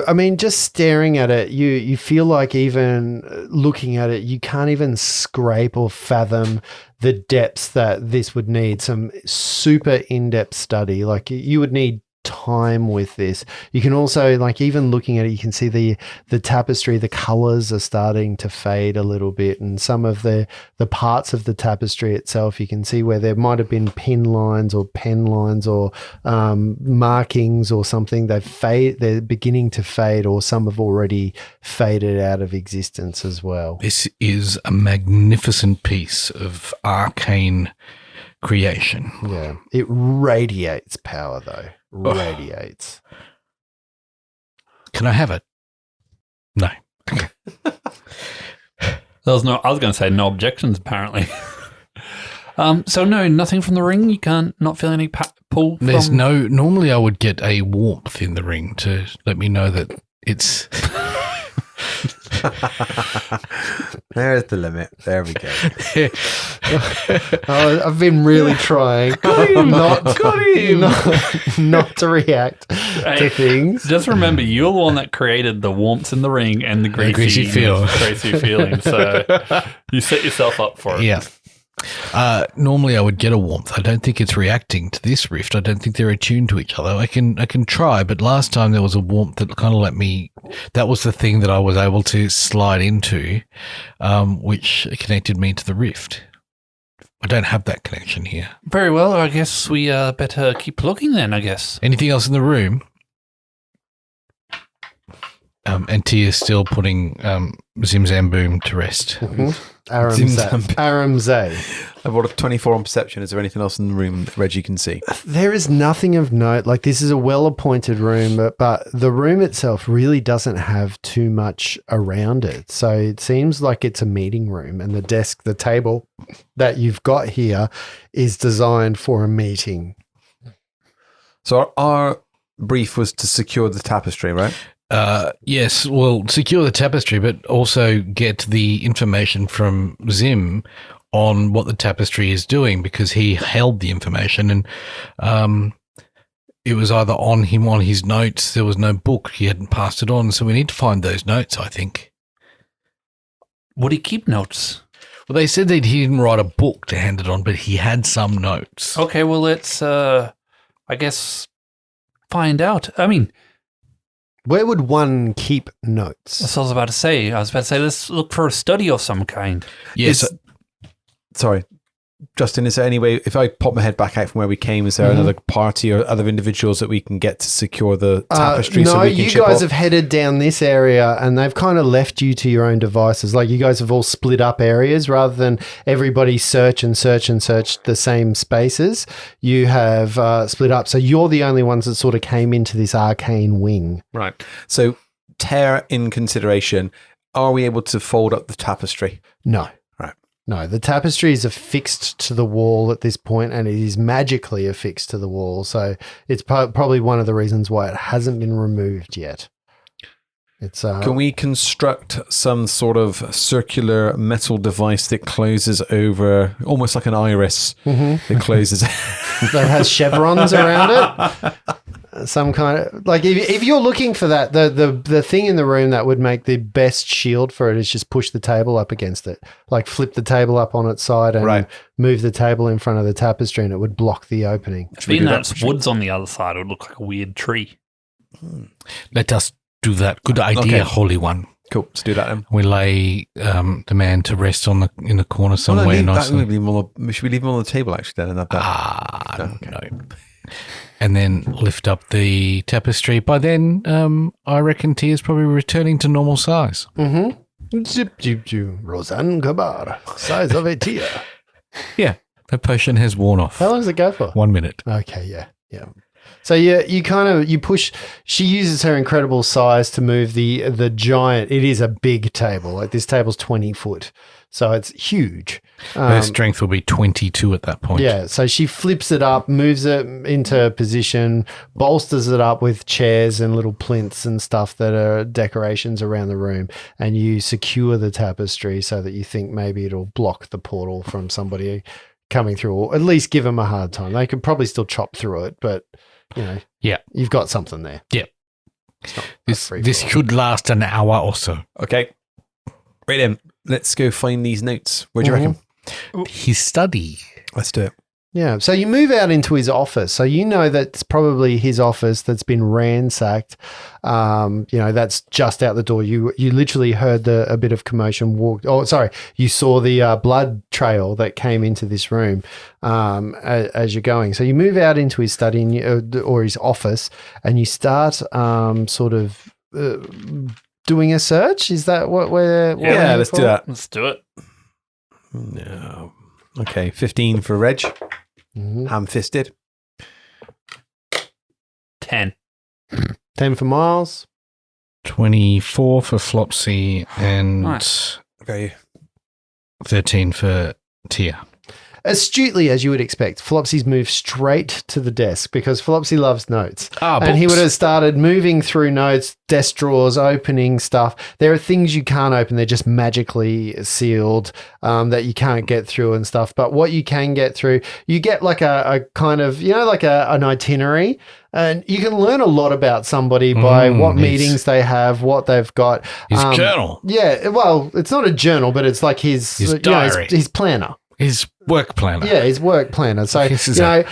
I mean, just staring at it, you feel like even looking at it, you can't even scrape or fathom the depths that this would need. Some super in-depth study. Like you would need time with this. You can also, like, even looking at it, you can see the tapestry, the colors are starting to fade a little bit, and some of the parts of the tapestry itself, you can see where there might have been pin lines or pen lines or markings or something. They're beginning to fade, or some have already faded out of existence as well. This is a magnificent piece of arcane creation. Yeah, it radiates power though. Radiates. Can I have it? No. I was going to say no objections, apparently. So no, nothing from the ring? You can't not feel any pull from... There's no... Normally I would get a warmth in the ring to let me know that it's... There's the limit. There we go. I've been really trying not to react to things. Just remember, you're the one that created the warmth in the ring and the greasy feeling. So you set yourself up for it. Yeah. Normally I would get a warmth. I don't think it's reacting to this rift. I don't think they're attuned to each other. I can try, but last time there was a warmth that kind of let me, that was the thing that I was able to slide into, which connected me to the rift. I don't have that connection here. Very well. I guess we better keep looking then, I guess. Anything else in the room? And Tia's still putting Zimzamboom to rest. Mm-hmm. Aramzay. I've got a 24 on perception. Is there anything else in the room that Reggie can see? There is nothing of note. Like, this is a well-appointed room, but the room itself really doesn't have too much around it. So it seems like it's a meeting room, and the table that you've got here is designed for a meeting. So our brief was to secure the tapestry, right? Yes, well, secure the tapestry, but also get the information from Zim on what the tapestry is doing, because he held the information, and it was either on him on his notes. There was no book. He hadn't passed it on, so we need to find those notes, I think. Would he keep notes? Well, they said that he didn't write a book to hand it on, but he had some notes. Okay, well, let's, I guess, find out. I mean... Where would one keep notes? That's what I was about to say. Let's look for a study of some kind. Yes. Sorry, Justin, is there any way, if I pop my head back out from where we came, is there another party or other individuals that we can get to secure the tapestry? No, so we can you guys have headed down this area, and they've kind of left you to your own devices. Like, you guys have all split up areas rather than everybody search the same spaces. You have split up. So you're the only ones that sort of came into this arcane wing. Right. So, tear in consideration, are we able to fold up the tapestry? No. No, the tapestry is affixed to the wall at this point, and it is magically affixed to the wall. So it's probably one of the reasons why it hasn't been removed yet. It's Can we construct some sort of circular metal device that closes over, almost like an iris, that closes? That has chevrons around it? Some kind of, like, if you're looking for that, the thing in the room that would make the best shield for it is just push the table up against it. Like, flip the table up on its side and move the table in front of the tapestry, and it would block the opening. Being that it's woods on the other side, it would look like a weird tree. Let us do that. Good idea, Holy One. Cool. Let's do that then. We lay the man to rest in the corner somewhere. Should we leave him on the table, actually, then? No. And then lift up the tapestry. By then, I reckon Tia's probably returning to normal size. Zip, zip, zip. Roseanne Kabar, size of a Tia. Yeah, that potion has worn off. How long does it go for? 1 minute. Okay, yeah. So you push. She uses her incredible size to move the giant. It is a big table. Like, this table's 20 foot, so it's huge. Her strength will be 22 at that point. Yeah, so she flips it up, moves it into position, bolsters it up with chairs and little plinths and stuff that are decorations around the room, and you secure the tapestry so that you think maybe it'll block the portal from somebody coming through, or at least give them a hard time. They could probably still chop through it, but you've got something there. Yeah. This should last an hour or so. Okay. Right then, let's go find these notes. Where do you reckon? His study. Let's do it. Yeah. So you move out into his office. So you know that's probably his office that's been ransacked. That's just out the door. You literally heard a bit of commotion. You saw the blood trail that came into this room as you're going. So you move out into his study or his office, and you start doing a search. Is that what we're? Yeah, let's do that. Let's do it. No. Okay, 15 for Reg. Ham-fisted. 10. 10 for Miles. 24 for Flopsy and Okay. 13 for Tia. Astutely, as you would expect, Flopsy's moved straight to the desk because Flopsy loves notes. And he books. would have started moving through notes, desk drawers, opening stuff. There are things you can't open. They're just magically sealed that you can't get through and stuff. But what you can get through, you get like a kind of, like an itinerary. And you can learn a lot about somebody by what meetings they have, what they've got. His journal. Yeah, well, it's not a journal, but it's like his diary. His planner. His work planner. Yeah, his work planner. So,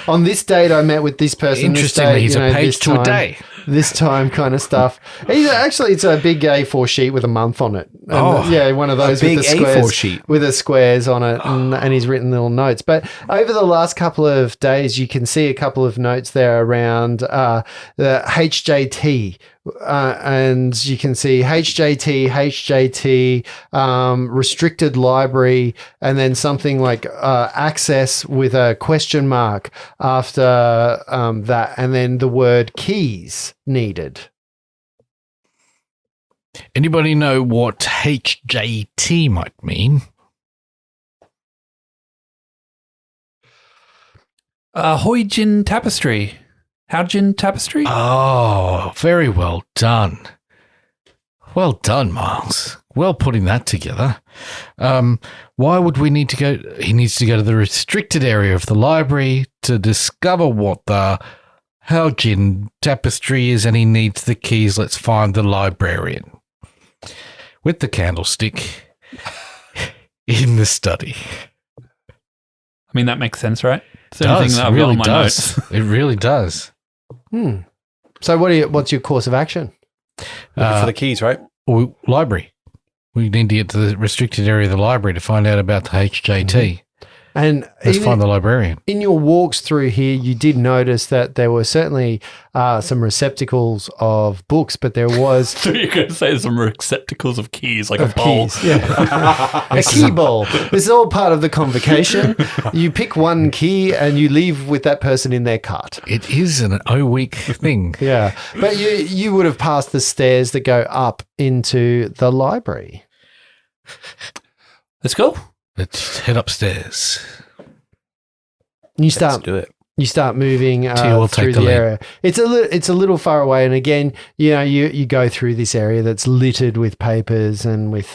on this date, I met with this person. Interestingly, he's a page to a day. This time kind of stuff. It's a big A4 sheet with a month on it. And, one of those big with the squares, A4 sheet. with the squares on it, and he's written little notes. But over the last couple of days, you can see a couple of notes there around the HJT. And you can see HJT, restricted library, and then something like access with a question mark after that, and then the word keys needed. Anybody know what HJT might mean? Hoijin Tapestry. Haojin Tapestry? Oh, very well done. Well done, Miles. Well putting that together. Why would we need to go? He needs to go to the restricted area of the library to discover what the Haojin Tapestry is, and he needs the keys. Let's find the librarian. With the candlestick in the study. I mean, that makes sense, right? It does. It really does. It really does. So what's your course of action? Looking for the keys, right? Library. We need to get to the restricted area of the library to find out about the HJT. And let's find the librarian. In your walks through here, you did notice that there were certainly some receptacles of books, but there was... So you're going to say some receptacles of keys, like a bowl. Keys, yeah. A key bowl. This is all part of the convocation. You pick one key and you leave with that person in their cart. It is an O-week thing. Yeah. But you would have passed the stairs that go up into the library. Let's go. Let's head upstairs. You start. Let's do it. You start moving through the area. It's a little far away, and again, you go through this area that's littered with papers and with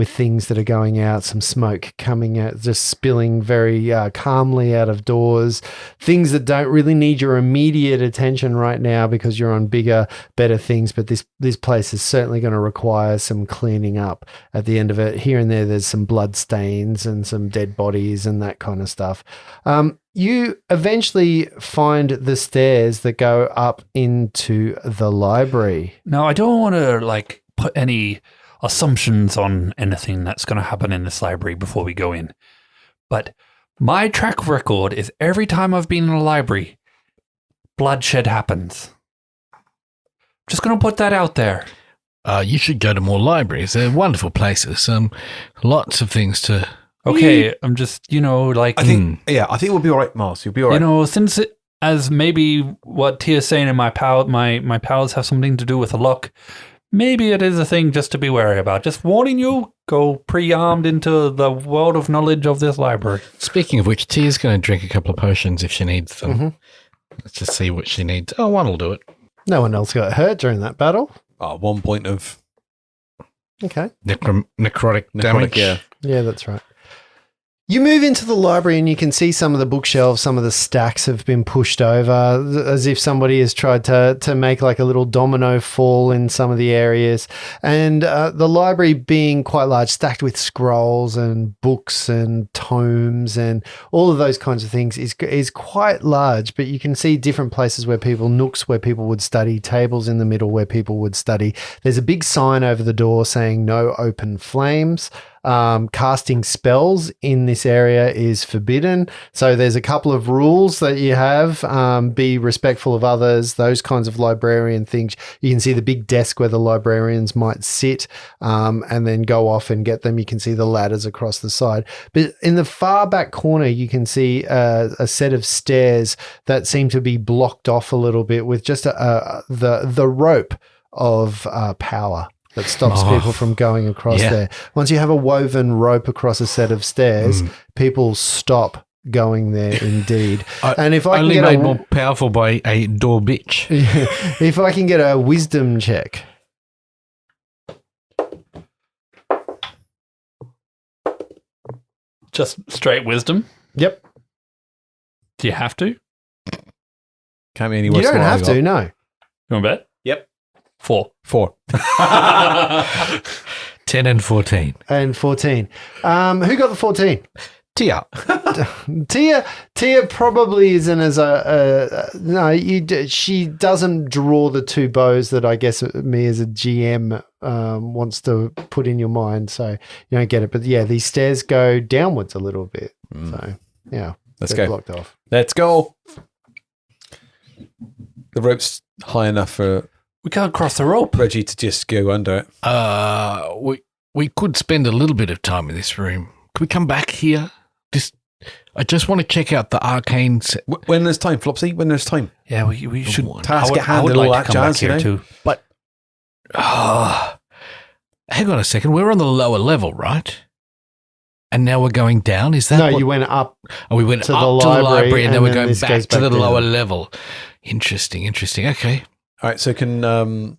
things that are going out, some smoke coming out, just spilling very calmly out of doors. Things that don't really need your immediate attention right now because you're on bigger, better things. But this place is certainly going to require some cleaning up at the end of it. Here and there's some blood stains and some dead bodies and that kind of stuff. You eventually find the stairs that go up into the library. Now, I don't want to put any assumptions on anything that's going to happen in this library before we go in. But my track record is every time I've been in a library, bloodshed happens. Just going to put that out there. You should go to more libraries. They're wonderful places. Lots of things to... Okay, I'm just, I think we'll be all right, Miles. You'll be all right. Since as maybe what Tia's saying in my powers have something to do with the luck, maybe it is a thing just to be wary about. Just warning you, go pre-armed into the world of knowledge of this library. Speaking of which, Tia's going to drink a couple of potions if she needs them. Mm-hmm. Let's just see what she needs. Oh, one will do it. No one else got hurt during that battle. 1 point of... Okay. Necrotic damage. Yeah. Yeah, that's right. You move into the library and you can see some of the bookshelves, some of the stacks have been pushed over as if somebody has tried to make like a little domino fall in some of the areas. And the library being quite large, stacked with scrolls and books and tomes and all of those kinds of things is quite large, but you can see different places nooks where people would study, tables in the middle where people would study. There's a big sign over the door saying no open flames. Casting spells in this area is forbidden. So there's a couple of rules that you have. Be respectful of others, those kinds of librarian things. You can see the big desk where the librarians might sit and then go off and get them. You can see the ladders across the side. But in the far back corner, you can see a set of stairs that seem to be blocked off a little bit with just the rope of power that stops people from going across there. Once you have a woven rope across a set of stairs, people stop going there indeed. And if I can get made more powerful by a door bitch. If I can get a wisdom check. Just straight wisdom? Yep. Do you have to? Can't be any worse. You don't have to, no. You want to bet? Yep. 4. 10 and 14. And 14. Who got the 14? Tia. Tia probably isn't as she doesn't draw the two bows that I guess me as a GM wants to put in your mind, so you don't get it. But yeah, these stairs go downwards a little bit. So yeah, let's go. Blocked off. Let's go. The rope's high enough for we can't cross the rope. Reggie to just go under it. We could spend a little bit of time in this room. Could we come back here? I just want to check out the arcane. When there's time, Flopsy. When there's time. Yeah, we should task at hand and all that jazz, you know. Too. But hang on a second. We're on the lower level, right? And now we're going down. Is that you went up? We went to up the to the library, and then we're going back to the down. lower level. Interesting. Okay. All right. So can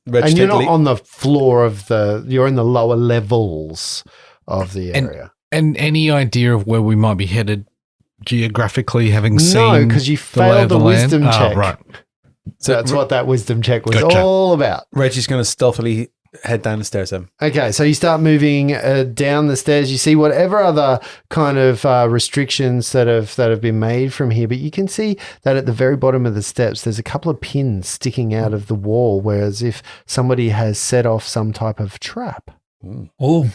Reg and you're not on the floor of you're in the lower levels of the area. And any idea of where we might be headed geographically, having seen? No, because you failed the wisdom check. Oh, right. So that's what that wisdom check was all about. Reggie's going to stealthily head down the stairs then. Okay, so you start moving down the stairs. You see whatever other kind of restrictions that have been made from here, but you can see that at the very bottom of the steps, there's a couple of pins sticking out of the wall, whereas if somebody has set off some type of trap. Oh.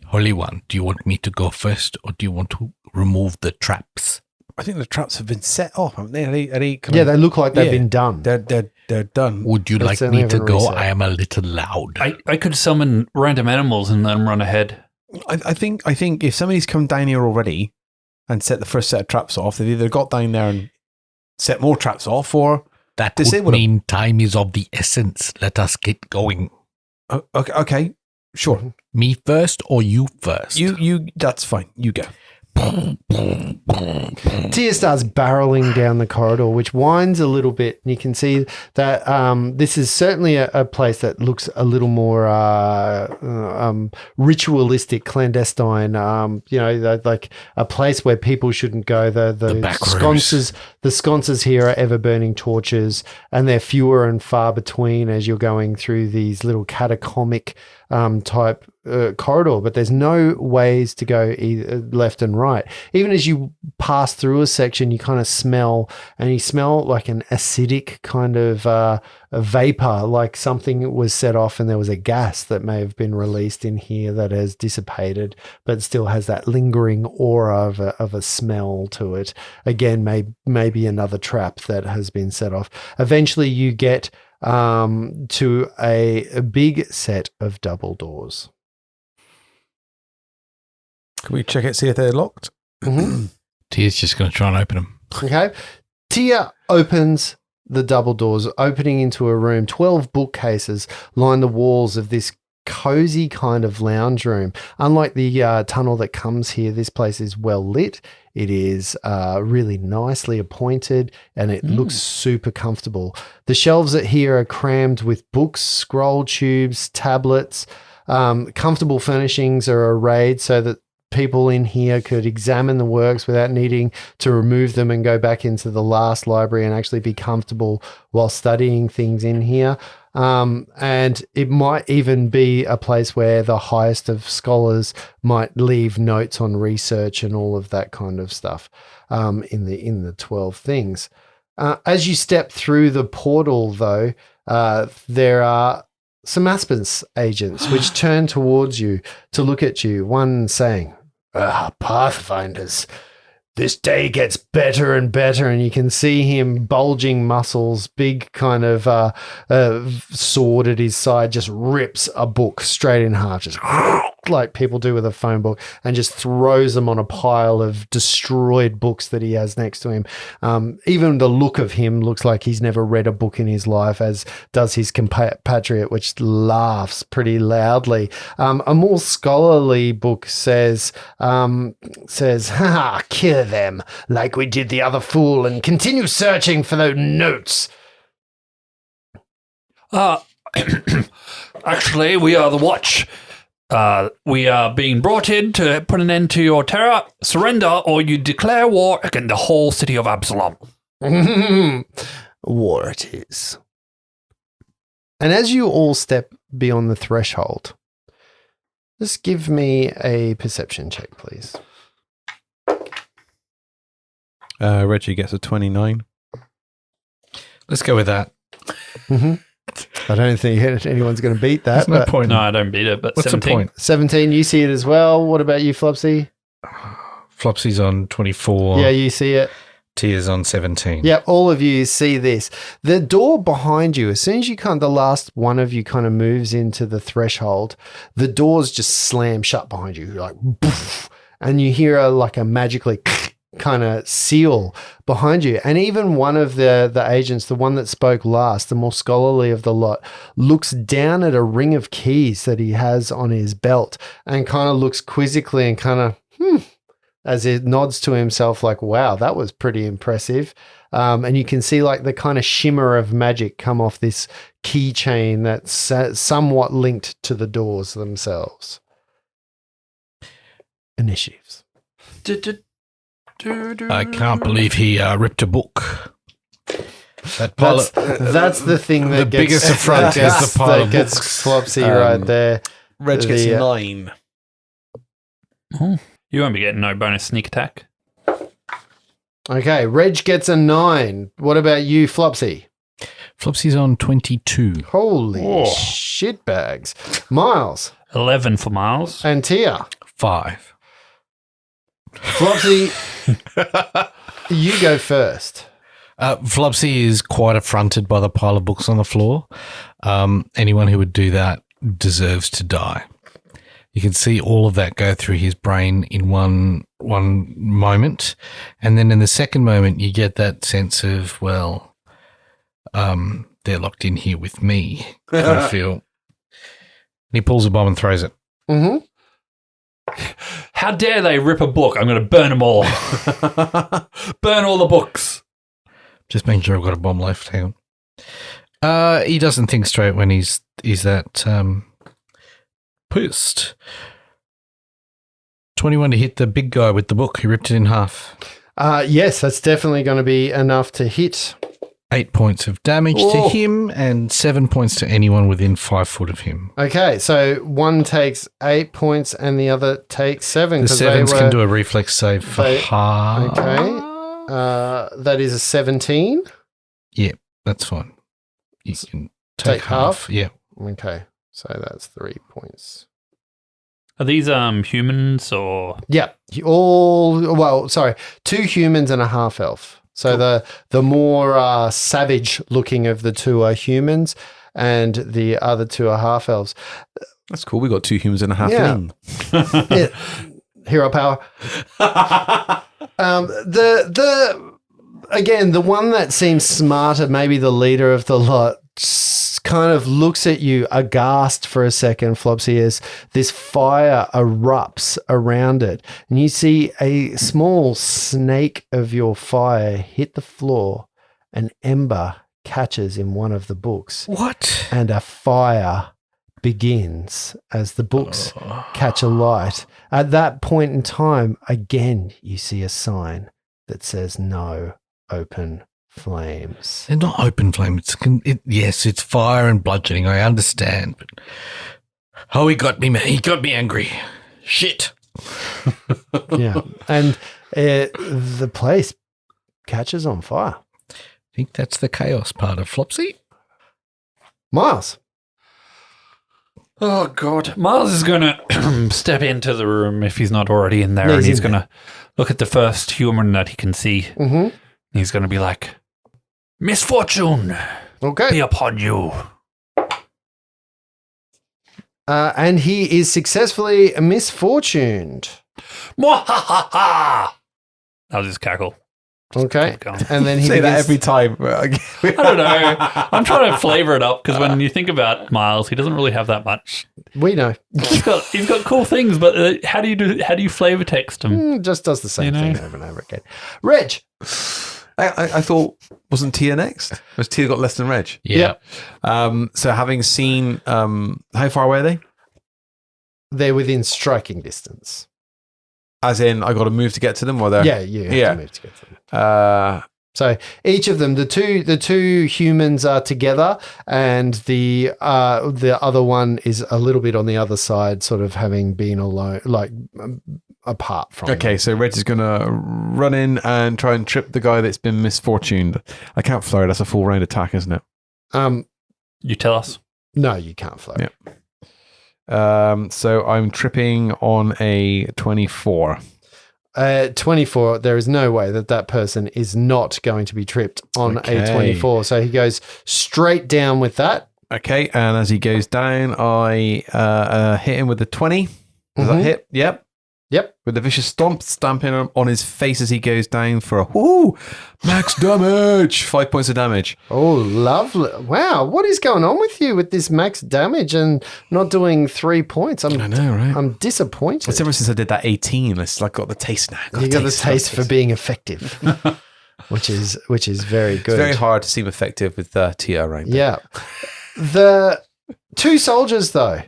Holy One, do you want me to go first, or do you want to remove the traps? I think the traps have been set off, haven't they? They look like they've been done. They're done. Would you like me to go? I am a little loud. I could summon random animals and let them run ahead. I think if somebody's come down here already and set the first set of traps off, they've either got down there and set more traps off, or that would mean time is of the essence. Let us get going. Okay. Sure. Me first or you first? You. That's fine. You go. Tia starts barreling down the corridor, which winds a little bit. And you can see that this is certainly a place that looks a little more ritualistic, clandestine. Like a place where people shouldn't go. The sconces here are ever burning torches, and they're fewer and far between as you're going through these little catacomic type corridor, but there's no ways to go either left and right. Even as you pass through a section, you kind of smell like an acidic kind of a vapor, like something was set off and there was a gas that may have been released in here that has dissipated, but still has that lingering aura of a smell to it. Again, maybe another trap that has been set off. Eventually you get to a big set of double doors. Can we check it, see if they're locked? Mm-hmm. Tia's just going to try and open them. Okay. Tia opens the double doors, opening into a room. 12 bookcases line the walls of this cozy kind of lounge room. Unlike the tunnel that comes here, this place is well lit. It is really nicely appointed, and it looks super comfortable. The shelves here are crammed with books, scroll tubes, tablets. Comfortable furnishings are arrayed so that people in here could examine the works without needing to remove them and go back into the last library and actually be comfortable while studying things in here. And it might even be a place where the highest of scholars might leave notes on research and all of that kind of stuff in the 12 things. As you step through the portal, though, there are some Aspens agents which turn towards you to look at you, one saying, Pathfinders, this day gets better and better, and you can see him bulging muscles, big kind of sword at his side, just rips a book straight in half, just like people do with a phone book, and just throws them on a pile of destroyed books that he has next to him. Even the look of him looks like he's never read a book in his life, as does his compatriot, which laughs pretty loudly. A more scholarly book says, "Ha, kill them like we did the other fool and continue searching for those notes." Actually, we are the Watch. We are being brought in to put an end to your terror. Surrender, or you declare war against the whole city of Absalom. War it is. And as you all step beyond the threshold, just give me a perception check, please. Reggie gets a 29. Let's go with that. Mm-hmm. I don't think anyone's going to beat that. There's no point. No, I don't beat it, but What's 17. the point? 17, you see it as well. What about you, Flopsy? Flopsy's on 24. Yeah, you see it. Tia's on 17. Yeah, all of you see this. The door behind you, as soon as the last one of you kind of moves into the threshold, the doors just slam shut behind you, like, poof, and you hear a magically kind of seal behind you. And even one of the agents, the one that spoke last, the more scholarly of the lot, looks down at a ring of keys that he has on his belt and kind of looks quizzically and kind of, as he nods to himself like, wow, that was pretty impressive. And you can see the kind of shimmer of magic come off this keychain that's somewhat linked to the doors themselves. Initiatives. I can't believe he ripped a book. That's the thing that the biggest affront is the pile of gets books. Flopsy right there. Reg gets a 9. Oh, you won't be getting no bonus sneak attack. Okay, Reg gets a 9. What about you, Flopsy? Flopsy's on 22. Holy shitbags. Miles. 11 for Miles. And Tia. 5. Flopsy, you go first. Flopsy is quite affronted by the pile of books on the floor. Anyone who would do that deserves to die. You can see all of that go through his brain in one moment. And then in the second moment, you get that sense of, well, they're locked in here with me, I feel. And he pulls a bomb and throws it. Mm-hmm. How dare they rip a book? I'm going to burn them all. Burn all the books. Just making sure I've got a bomb left. Hang on. He doesn't think straight when he's that pissed. 21 to hit the big guy with the book. He ripped it in half. Yes, that's definitely going to be enough to hit. 8 points of damage to him and 7 points to anyone within 5 foot of him. Okay, so one takes 8 points and the other takes 7. The sevens can do a reflex save for half. Okay. That is a 17. Yeah, that's fine. You can take half. Yeah. Okay, so that's 3 points. Are these humans or? Yeah, 2 humans and a half elf. So cool. the more savage looking of the 2 are humans and the other 2 are half elves. That's cool. We got 2 humans and a half ling. Yeah. Hero power. The one that seems smarter, maybe the leader of the lot, kind of looks at you aghast for a second, Flopsy, as this fire erupts around it. And you see a small snake of your fire hit the floor. An ember catches in one of the books. What? And a fire begins as the books catch alight At that point in time, again, you see a sign that says no open flames. They're not open flame. Yes, it's fire and bludgeoning. I understand. But, he got me, man. He got me angry. Shit. Yeah. And the place catches on fire. I think that's the chaos part of Flopsy. Miles. Oh, God. Miles is going to step into the room if he's not already in there, and he's going to look at the first human that he can see. Mm-hmm. He's going to be like, misfortune be upon you. And he is successfully misfortuned. Mwahaha! That was his cackle. Okay. And then he say that every time. I don't know. I'm trying to flavor it up because when you think about Miles, he doesn't really have that much. We know. He's got cool things, but how do you flavor text him? Just does the same thing over and over again. Reg. I thought, wasn't Tia next? Was Tia got less than Reg? Yeah. So having seen, how far away are they? They're within striking distance. As in, I got to move to get to them, or they're... Yeah, you have to move to get to them. So each of them, the two humans are together, and the other one is a little bit on the other side, sort of having been alone, like apart from. Okay, them. so Reg is going to run in and try and trip the guy that's been misfortuned. I can't flurry. That's a full round attack, isn't it? You tell us. No, you can't flurry. Yeah. So I'm tripping on a 24. 24, there is no way that person is not going to be tripped on a 24. So he goes straight down with that. Okay, and as he goes down, I hit him with the 20. Does that hit? Yep. With the vicious stomp, stamping on his face as he goes down for a max damage. 5 points of damage. Oh, lovely. Wow, what is going on with you with this max damage and not doing 3 points? I know, right? I'm disappointed. It's ever since I did that 18. It's like got the taste now. You got the taste for being effective, which is very good. It's very hard to seem effective with Tia right there. Yeah. The two soldiers, though,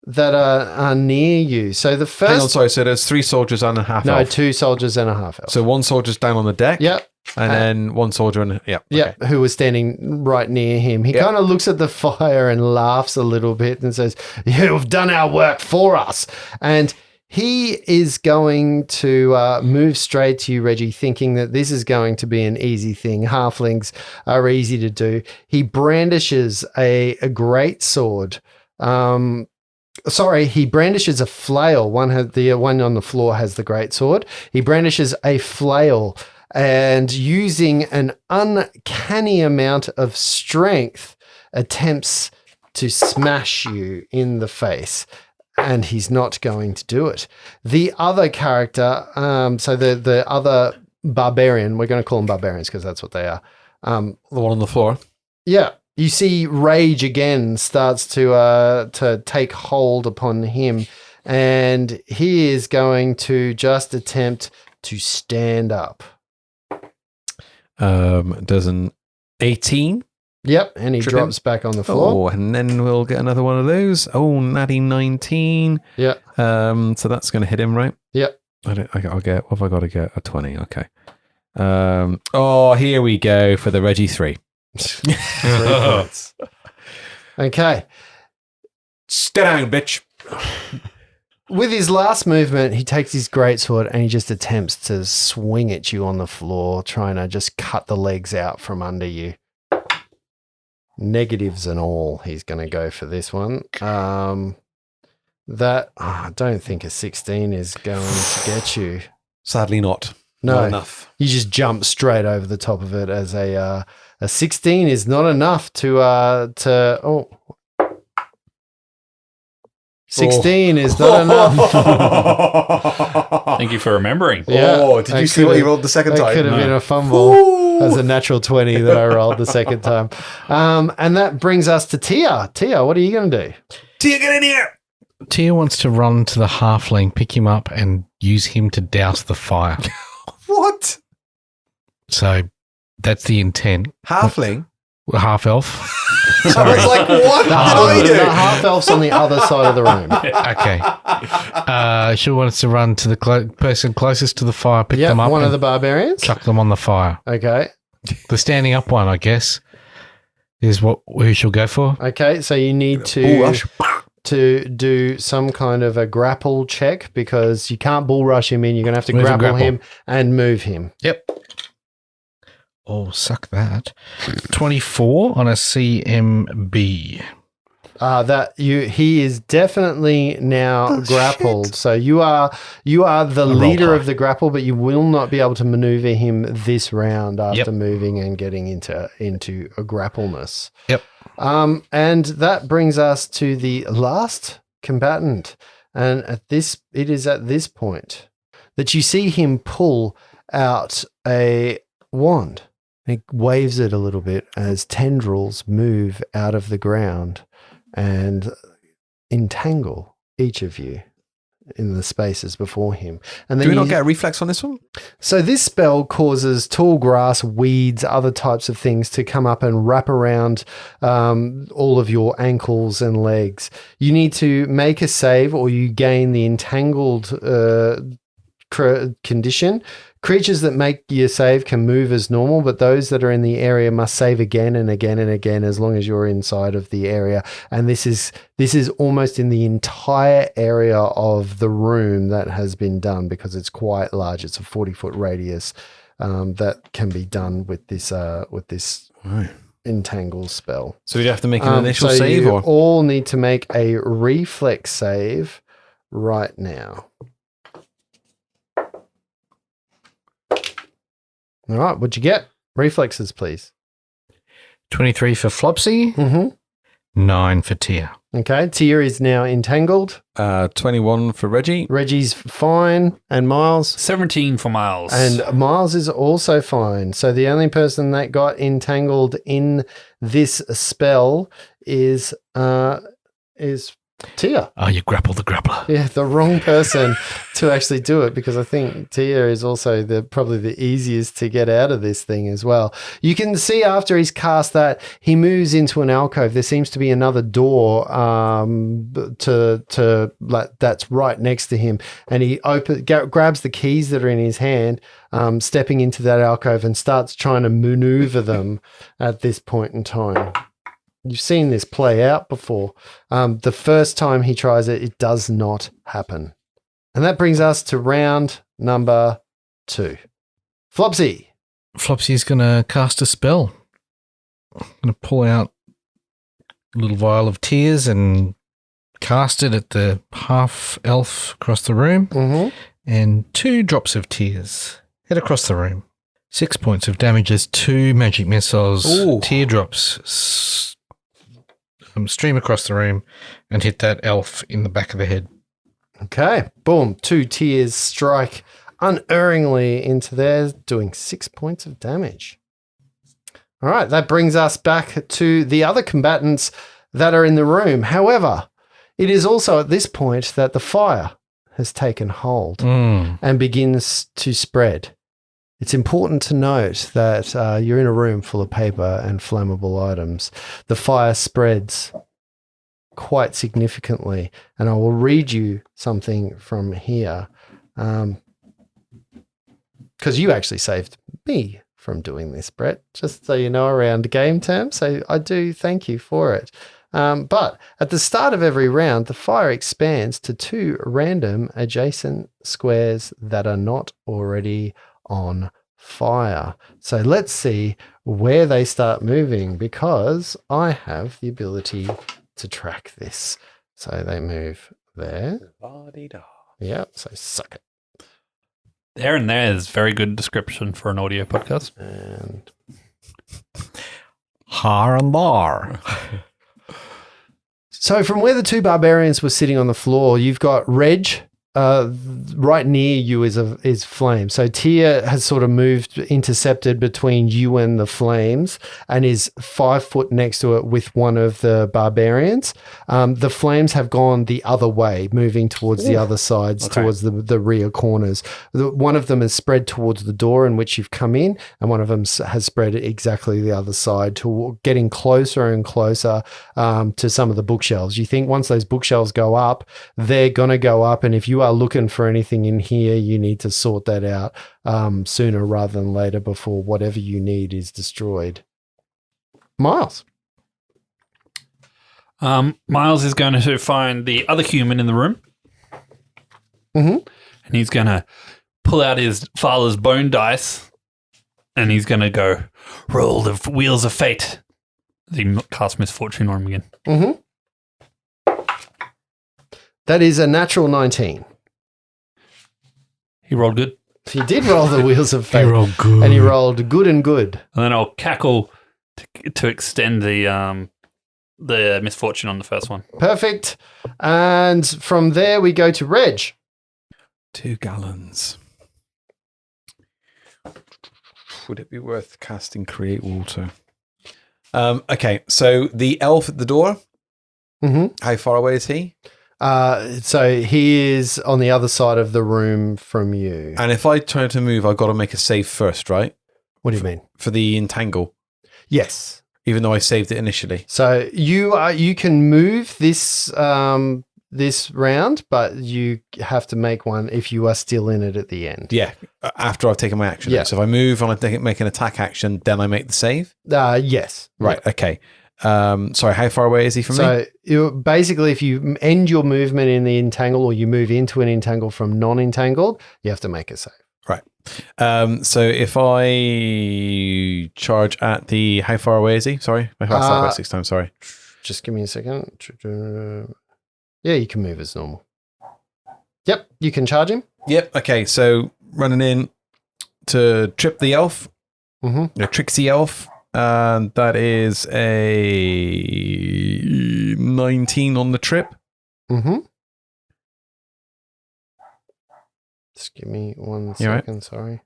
that are near you. So the first... Hang on, sorry. So there's 3 soldiers and a half elf. No, 2 soldiers and a half elf. So 1 soldier's down on the deck. Yep. And then 1 soldier and... Yeah. Yeah, who was standing right near him. He kind of looks at the fire and laughs a little bit and says, "You've done our work for us." And he is going to move straight to you, Reggie, thinking that this is going to be an easy thing. Halflings are easy to do. He brandishes a great sword. He brandishes a flail. One on the floor has the great sword. He brandishes a flail and, using an uncanny amount of strength, attempts to smash you in the face. And he's not going to do it. The other character, so the other barbarian, we're going to call them barbarians because that's what they are. The one on the floor. Yeah. You see rage again starts to take hold upon him, and he is going to just attempt to stand up. Does an 18? Yep, and he drops back on the floor. Oh, and then we'll get another one of those. Oh, natty 19. Yeah. So that's going to hit him, right? Yep. I'll get. What have I got to get? A 20. Okay. Here we go for the Reggie 3. 3 points. Okay. Stay down, bitch. With his last movement, he takes his greatsword and he just attempts to swing at you on the floor, trying to just cut the legs out from under you. Negatives and all, he's going to go for this one. I don't think a 16 is going to get you. Sadly not. No. Not enough. You just jump straight over the top of it as a 16 is not enough to 16 is not enough. Thank you for remembering. Yeah, did you see what you rolled the second time? That could have been a fumble. As a natural 20 that I rolled the second time. And that brings us to Tia. Tia, what are you going to do? Tia, get in here! Tia wants to run to the halfling, pick him up, and use him to douse the fire. What? So that's the intent. Halfling? Half elf. I was like, what? The half elf's on the other side of the room. Okay. She wants to run to the person closest to the fire, pick them up. One of the barbarians. Chuck them on the fire. Okay. The standing up one, I guess, is who she'll go for. Okay, so you need to do some kind of a grapple check because you can't bull rush him in. You're going to have to grapple him and move him. Yep. Oh, suck that. 24 on a CMB. He is definitely now grappled. Shit. So you are the leader of the grapple, but you will not be able to maneuver him this round after moving and getting into a grappleness. Yep. And that brings us to the last combatant. And it is at this point that you see him pull out a wand. He waves it a little bit as tendrils move out of the ground and entangle each of you in the spaces before him. And then do we not get a reflex on this one? So this spell causes tall grass, weeds, other types of things to come up and wrap around all of your ankles and legs. You need to make a save or you gain the entangled condition. Creatures that make your save can move as normal, but those that are in the area must save again and again and again as long as you're inside of the area. And this is almost in the entire area of the room that has been done because it's quite large. It's a 40-foot radius that can be done with this entangle spell. So we'd have to make an initial save? You all need to make a reflex save right now. All right, what'd you get? Reflexes, please. 23 for Flopsy. Mm-hmm. 9 for Tia. Okay, Tia is now entangled. 21 for Reggie. Reggie's fine. And Miles? 17 for Miles. And Miles is also fine. So the only person that got entangled in this spell is Tia. Oh, you grapple the grappler. Yeah, the wrong person to actually do it because I think Tia is also probably the easiest to get out of this thing as well. You can see after he's cast that, he moves into an alcove. There seems to be another door that's right next to him, and he grabs the keys that are in his hand, stepping into that alcove and starts trying to maneuver them at this point in time. You've seen this play out before. The first time he tries it, it does not happen. And that brings us to round number 2. Flopsy. Flopsy's going to cast a spell. I'm going to pull out a little vial of tears and cast it at the half elf across the room. Mm-hmm. And 2 drops of tears head across the room. 6 points of damage as 2 magic missiles, teardrops stream across the room and hit that elf in the back of the head. Okay. Boom. 2 tears strike unerringly into there, doing 6 points of damage. All right. That brings us back to the other combatants that are in the room. However, it is also at this point that the fire has taken hold and begins to spread. It's important to note that you're in a room full of paper and flammable items. The fire spreads quite significantly, and I will read you something from here because you actually saved me from doing this, Brett, just so you know, around game terms. So I do thank you for it. But at the start of every round, the fire expands to 2 random adjacent squares that are not already on fire. So let's see where they start moving because I have the ability to track this. So they move there. Yeah, so suck it. There and there is very good description for an audio podcast. And har and bar. So from where the 2 barbarians were sitting on the floor, you've got Reg right near you is flame. So Tia has sort of moved, intercepted between you and the flames, and is 5 foot next to it with one of the barbarians. The flames have gone the other way, moving towards the other sides, towards the rear corners. One of them is spread towards the door in which you've come in, and one of them has spread exactly the other side, to getting closer and closer to some of the bookshelves. You think once those bookshelves go up, they're going to go up, and if you are looking for anything in here, you need to sort that out sooner rather than later, before whatever you need is destroyed. Miles. Miles is going to find the other human in the room. Mm-hmm. And he's going to pull out his father's bone dice, and he's going to go, roll the wheels of fate. He cast Misfortune on him again. Mm-hmm. That is a natural 19. He rolled good. He did roll the wheels of fate. He rolled good. And he rolled good and good. And then I'll cackle to extend the misfortune on the first one. Perfect. And from there, we go to Reg. 2 gallons. Would it be worth casting Create Water? Okay, so the elf at the door, how far away is he? So he is on the other side of the room from you. And if I try to move, I've got to make a save first, right? What do you mean? For the entangle. Yes. Even though I saved it initially. So you can move this this round, but you have to make one if you are still in it at the end. Yeah, after I've taken my action. Yeah. So if I move and I make an attack action, then I make the save? Yes. Right, okay. Sorry, how far away is he from me? So basically, if you end your movement in the entangle, or you move into an entangle from non-entangled, you have to make a save. Right. So if I charge at the... How far away is he? Sorry. I passed that about 6 times, sorry. Just give me a second. Yeah, you can move as normal. Yep, you can charge him. Yep, okay. So running in to trip the elf. Mm-hmm. Trixie elf. And that is a 19 on the trip. Mm-hmm. Just give me 1 second, right? Sorry.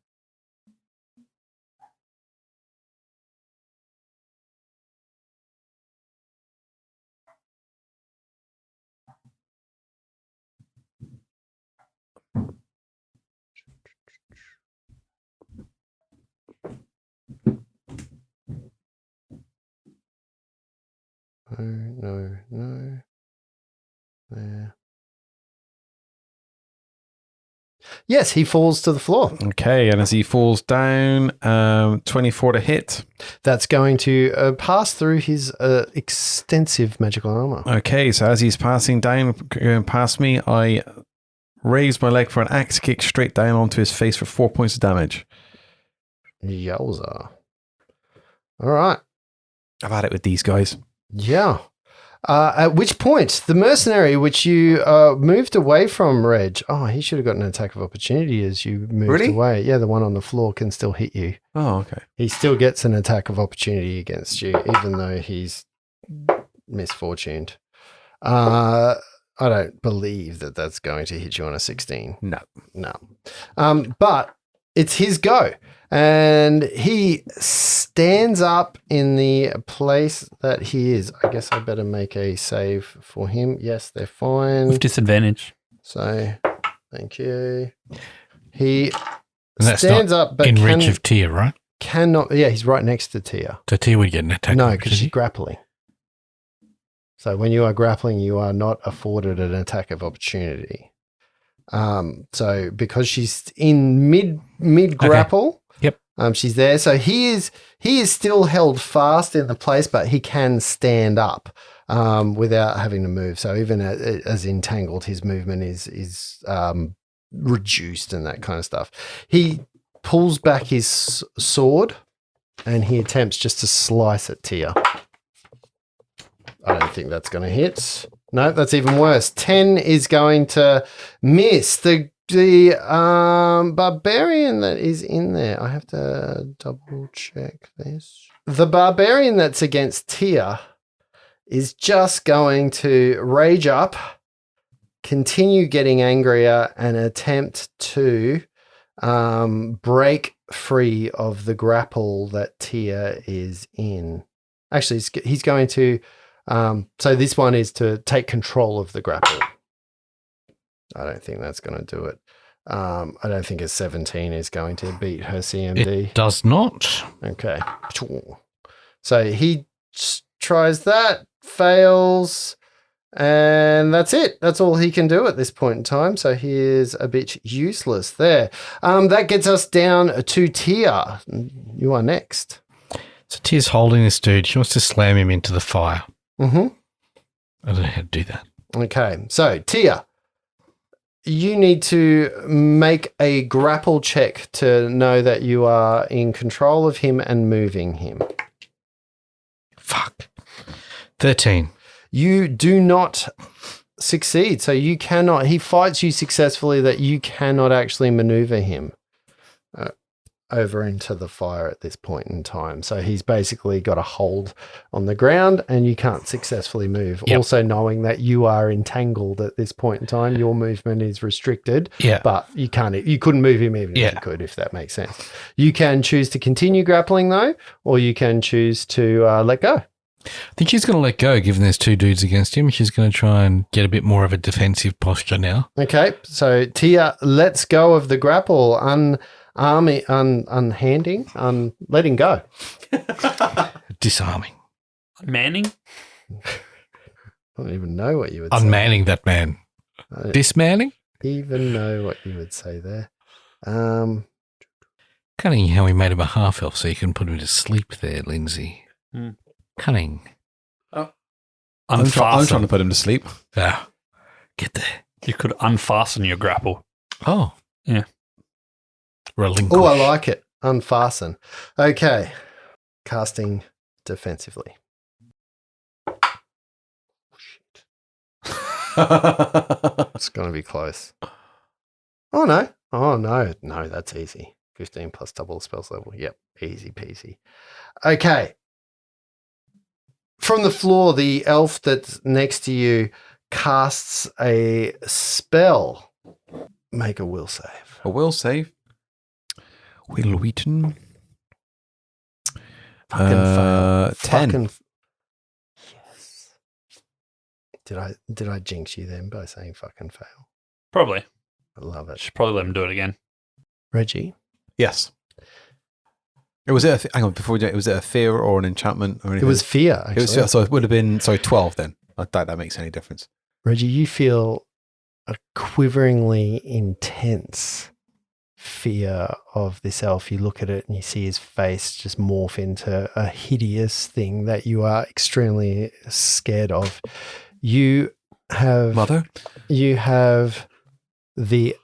No. There. Yes, he falls to the floor. Okay, and as he falls down, 24 to hit. That's going to pass through his extensive magical armor. Okay, so as he's passing down, going past me, I raise my leg for an axe kick straight down onto his face for 4 points of damage. Yowza. All right. I've had it with these guys. Yeah. At which point, the mercenary, which you moved away from, Reg. Oh, he should have got an attack of opportunity as you moved away. Yeah, the one on the floor can still hit you. Oh, okay. He still gets an attack of opportunity against you, even though he's misfortuned. I don't believe that that's going to hit you on a 16. No. But it's his go. And he stands up in the place that he is. I guess I better make a save for him. Yes, they're fine. With disadvantage. So, thank you. He stands up, but in reach of Tia, right? Cannot. Yeah, he's right next to Tia. So Tia would get an attack. No, because she's grappling. So when you are grappling, you are not afforded an attack of opportunity. So because she's in mid grapple. Okay. Yep. She's there. So he is still held fast in the place, but he can stand up without having to move. So even as entangled, his movement is reduced and that kind of stuff. He pulls back his sword and he attempts just to slice at Tia. I don't think that's going to hit. No, that's even worse. 10 is going to miss. The barbarian that is in there, I have to double check this. The barbarian that's against Tia is just going to rage up continue getting angrier and attempt to break free of the grapple that Tia is in. Actually, he's going to... so this one is to take control of the grapple. I don't think that's going to do it. I don't think a 17 is going to beat her CMD. It does not. Okay. So he tries that, fails, and that's it. That's all he can do at this point in time. So he is a bit useless there. That gets us down to Tia. You are next. So Tia's holding this dude. She wants to slam him into the fire. Mm-hmm. I don't know how to do that. Okay. So Tia, you need to make a grapple check to know that you are in control of him and moving him. Fuck. 13. You do not succeed. So you cannot, he fights you successfully that you cannot actually maneuver him over into the fire at this point in time. So he's basically got a hold on the ground and you can't successfully move. Yep. Also knowing that you are entangled at this point in time, your movement is restricted, but you couldn't move him even if you could, if that makes sense. You can choose to continue grappling though, or you can choose to let go. I think she's going to let go, given there's two dudes against him. She's going to try and get a bit more of a defensive posture now. Okay, so Tia lets go of the grapple, unhanding, letting go. Disarming. Unmanning? I don't even know what you would say. Unmanning that man. Dismanning? Even know what you would say there. Cunning how he made him a half-elf so you can put him to sleep there, Lindsay. Cunning. I'm trying to put him to sleep. Yeah. Get there. You could unfasten your grapple. Oh. Yeah. Relinquish. Oh, I like it. Unfasten. Okay. Casting defensively. Shit. It's going to be close. Oh, no. Oh, no. No, that's easy. 15 plus double spells level. Yep. Easy peasy. Okay. From the floor, the elf that's next to you casts a spell. Make a will save. A will save? Will Wheaton? Fucking fail. 10. Yes. Did I jinx you then by saying fucking fail? Probably. I love it. Should probably let him do it again. Reggie? Yes. Was it hang on, before we do it, was it a fear or an enchantment or anything? It was fear, actually. It was fear, so it would have been 12 then. I doubt that makes any difference. Reggie, you feel a quiveringly intense fear of this elf. You look at it and you see his face just morph into a hideous thing that you are extremely scared of. You have... Mother? You have the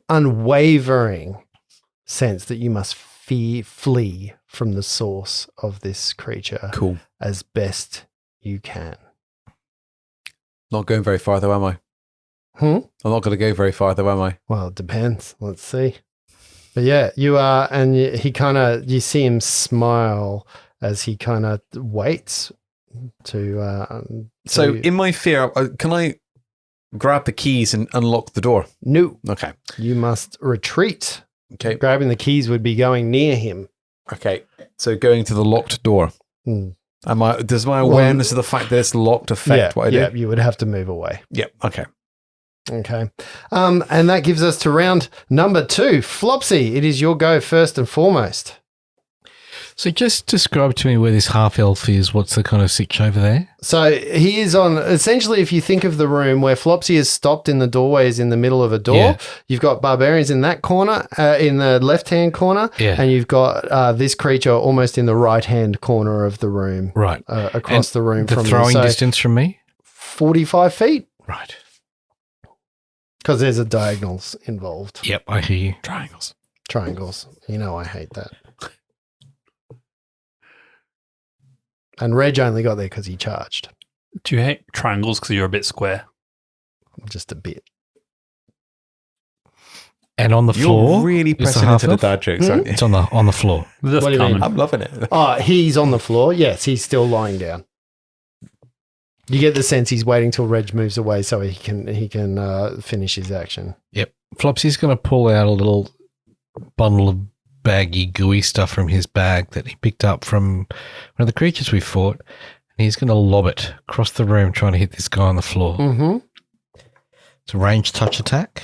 unwavering sense that you must flee from the source of this creature as best you can. Not going very far though, am I? I'm not going to go very far though, am I? Well, it depends. Let's see. But yeah, you are, and you see him smile as he kind of waits to... So in my fear, can I grab the keys and unlock the door? No. Okay. You must retreat. Okay. Grabbing the keys would be going near him. Okay. So going to the locked door. Does my awareness of the fact that it's locked affect what I do? Yeah, you would have to move away. Yep. Okay. Okay. And that gives us to round number 2. Flopsy, it is your go first and foremost. So just describe to me where this half-elf is. What's the kind of sitch over there? So he is on, essentially, if you think of the room where Flopsy is stopped in the doorway is in the middle of a door. You've got barbarians in that corner, in the left-hand corner, and you've got this creature almost in the right-hand corner of the room. Right. Across the room the from throwing distance from me? 45 feet. Right. Because there's a diagonals involved. Yep, I hear you. Triangles. You know I hate that. And Reg only got there because he charged. Do you hate triangles because you're a bit square? Just a bit. And on the floor, you're really pressing into the dad jokes, aren't you? It's on the floor. What do you mean? I'm loving it. Oh, he's on the floor. Yes, he's still lying down. You get the sense he's waiting till Reg moves away so he can finish his action. Yep. Flopsy's going to pull out a little bundle of baggy, gooey stuff from his bag that he picked up from one of the creatures we fought, and he's going to lob it across the room trying to hit this guy on the floor. Mm-hmm. It's a ranged touch attack,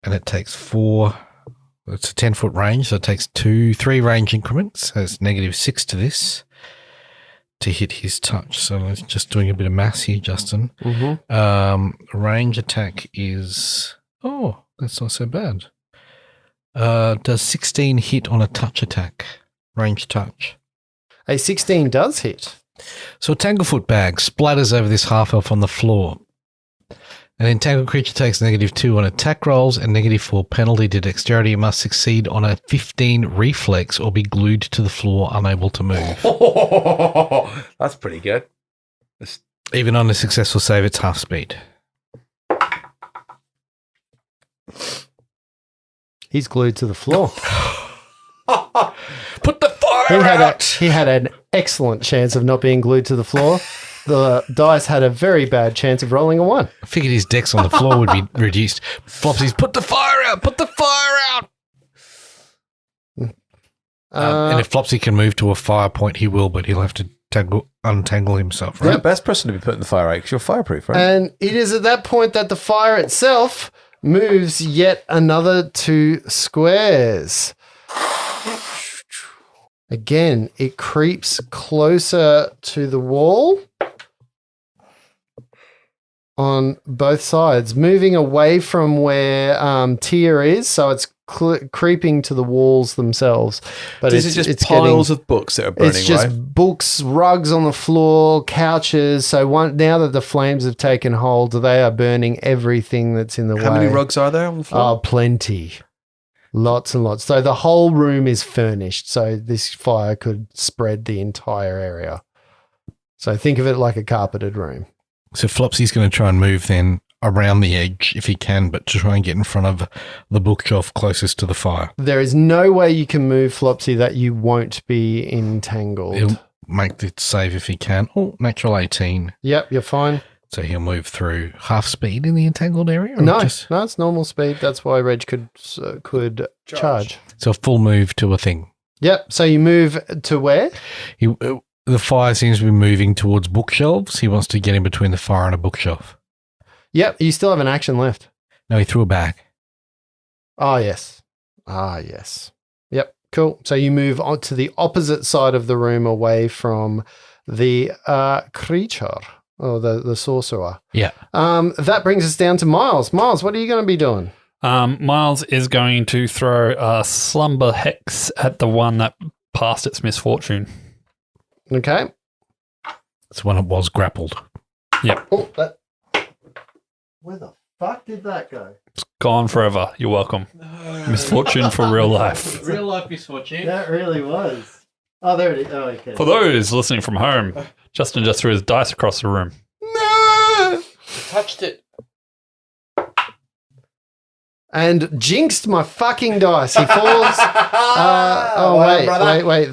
and it takes 4... It's a 10-foot range, so it takes 3 range increments. So it's -6 to this to hit his touch. So let's just doing a bit of maths here, Justin. Mm-hmm. Range attack is... Oh, that's not so bad. Does 16 hit on a touch attack? Range touch. A 16 does hit. So a Tanglefoot bag splatters over this half-elf on the floor. An entangled creature takes -2 on attack rolls and -4 penalty to dexterity. It must succeed on a 15 reflex or be glued to the floor, unable to move. That's pretty good. Even on a successful save, it's half speed. He's glued to the floor. Put the fire out! He had an excellent chance of not being glued to the floor. The dice had a very bad chance of rolling a 1. I figured his dex on the floor would be reduced. Flopsy's, put the fire out! Put the fire out! And if Flopsy can move to a fire point, he will, but he'll have to untangle himself, right? You're the best person to be putting the fire out because you're fireproof, right? And it is at that point that the fire itself moves yet another 2 squares. Again, it creeps closer to the wall on both sides, moving away from where Tia is, so it's creeping to the walls themselves. But Is it just piles of books that are burning, It's just right? books, rugs on the floor, couches. So now that the flames have taken hold, they are burning everything that's in the way. How many rugs are there on the floor? Oh, plenty. Lots and lots. So the whole room is furnished. So this fire could spread the entire area. So think of it like a carpeted room. So Flopsy's going to try and move then around the edge if he can, but to try and get in front of the bookshelf closest to the fire. There is no way you can move Flopsy that you won't be entangled. He'll make the save if he can. Oh, natural 18. Yep, you're fine. So he'll move through half speed in the entangled area? No, it's normal speed. That's why Reg could charge. So a full move to a thing. Yep. So you move to where? The fire seems to be moving towards bookshelves. He wants to get in between the fire and a bookshelf. Yep. You still have an action left. No, he threw a bag. Oh, yes. Yes. Yep. Cool. So you move on to the opposite side of the room away from the creature or the sorcerer. Yeah. That brings us down to Miles. Miles, what are you going to be doing? Miles is going to throw a slumber hex at the one that passed its misfortune. Okay. It's when it was grappled. Yep. Oh, where the fuck did that go? It's gone forever. You're welcome. Misfortune for real life. Real life misfortune. That really was. Oh, there it is. Oh, okay. For those listening from home, Justin just threw his dice across the room. No! Touched it. And jinxed my fucking dice. He falls. Wait.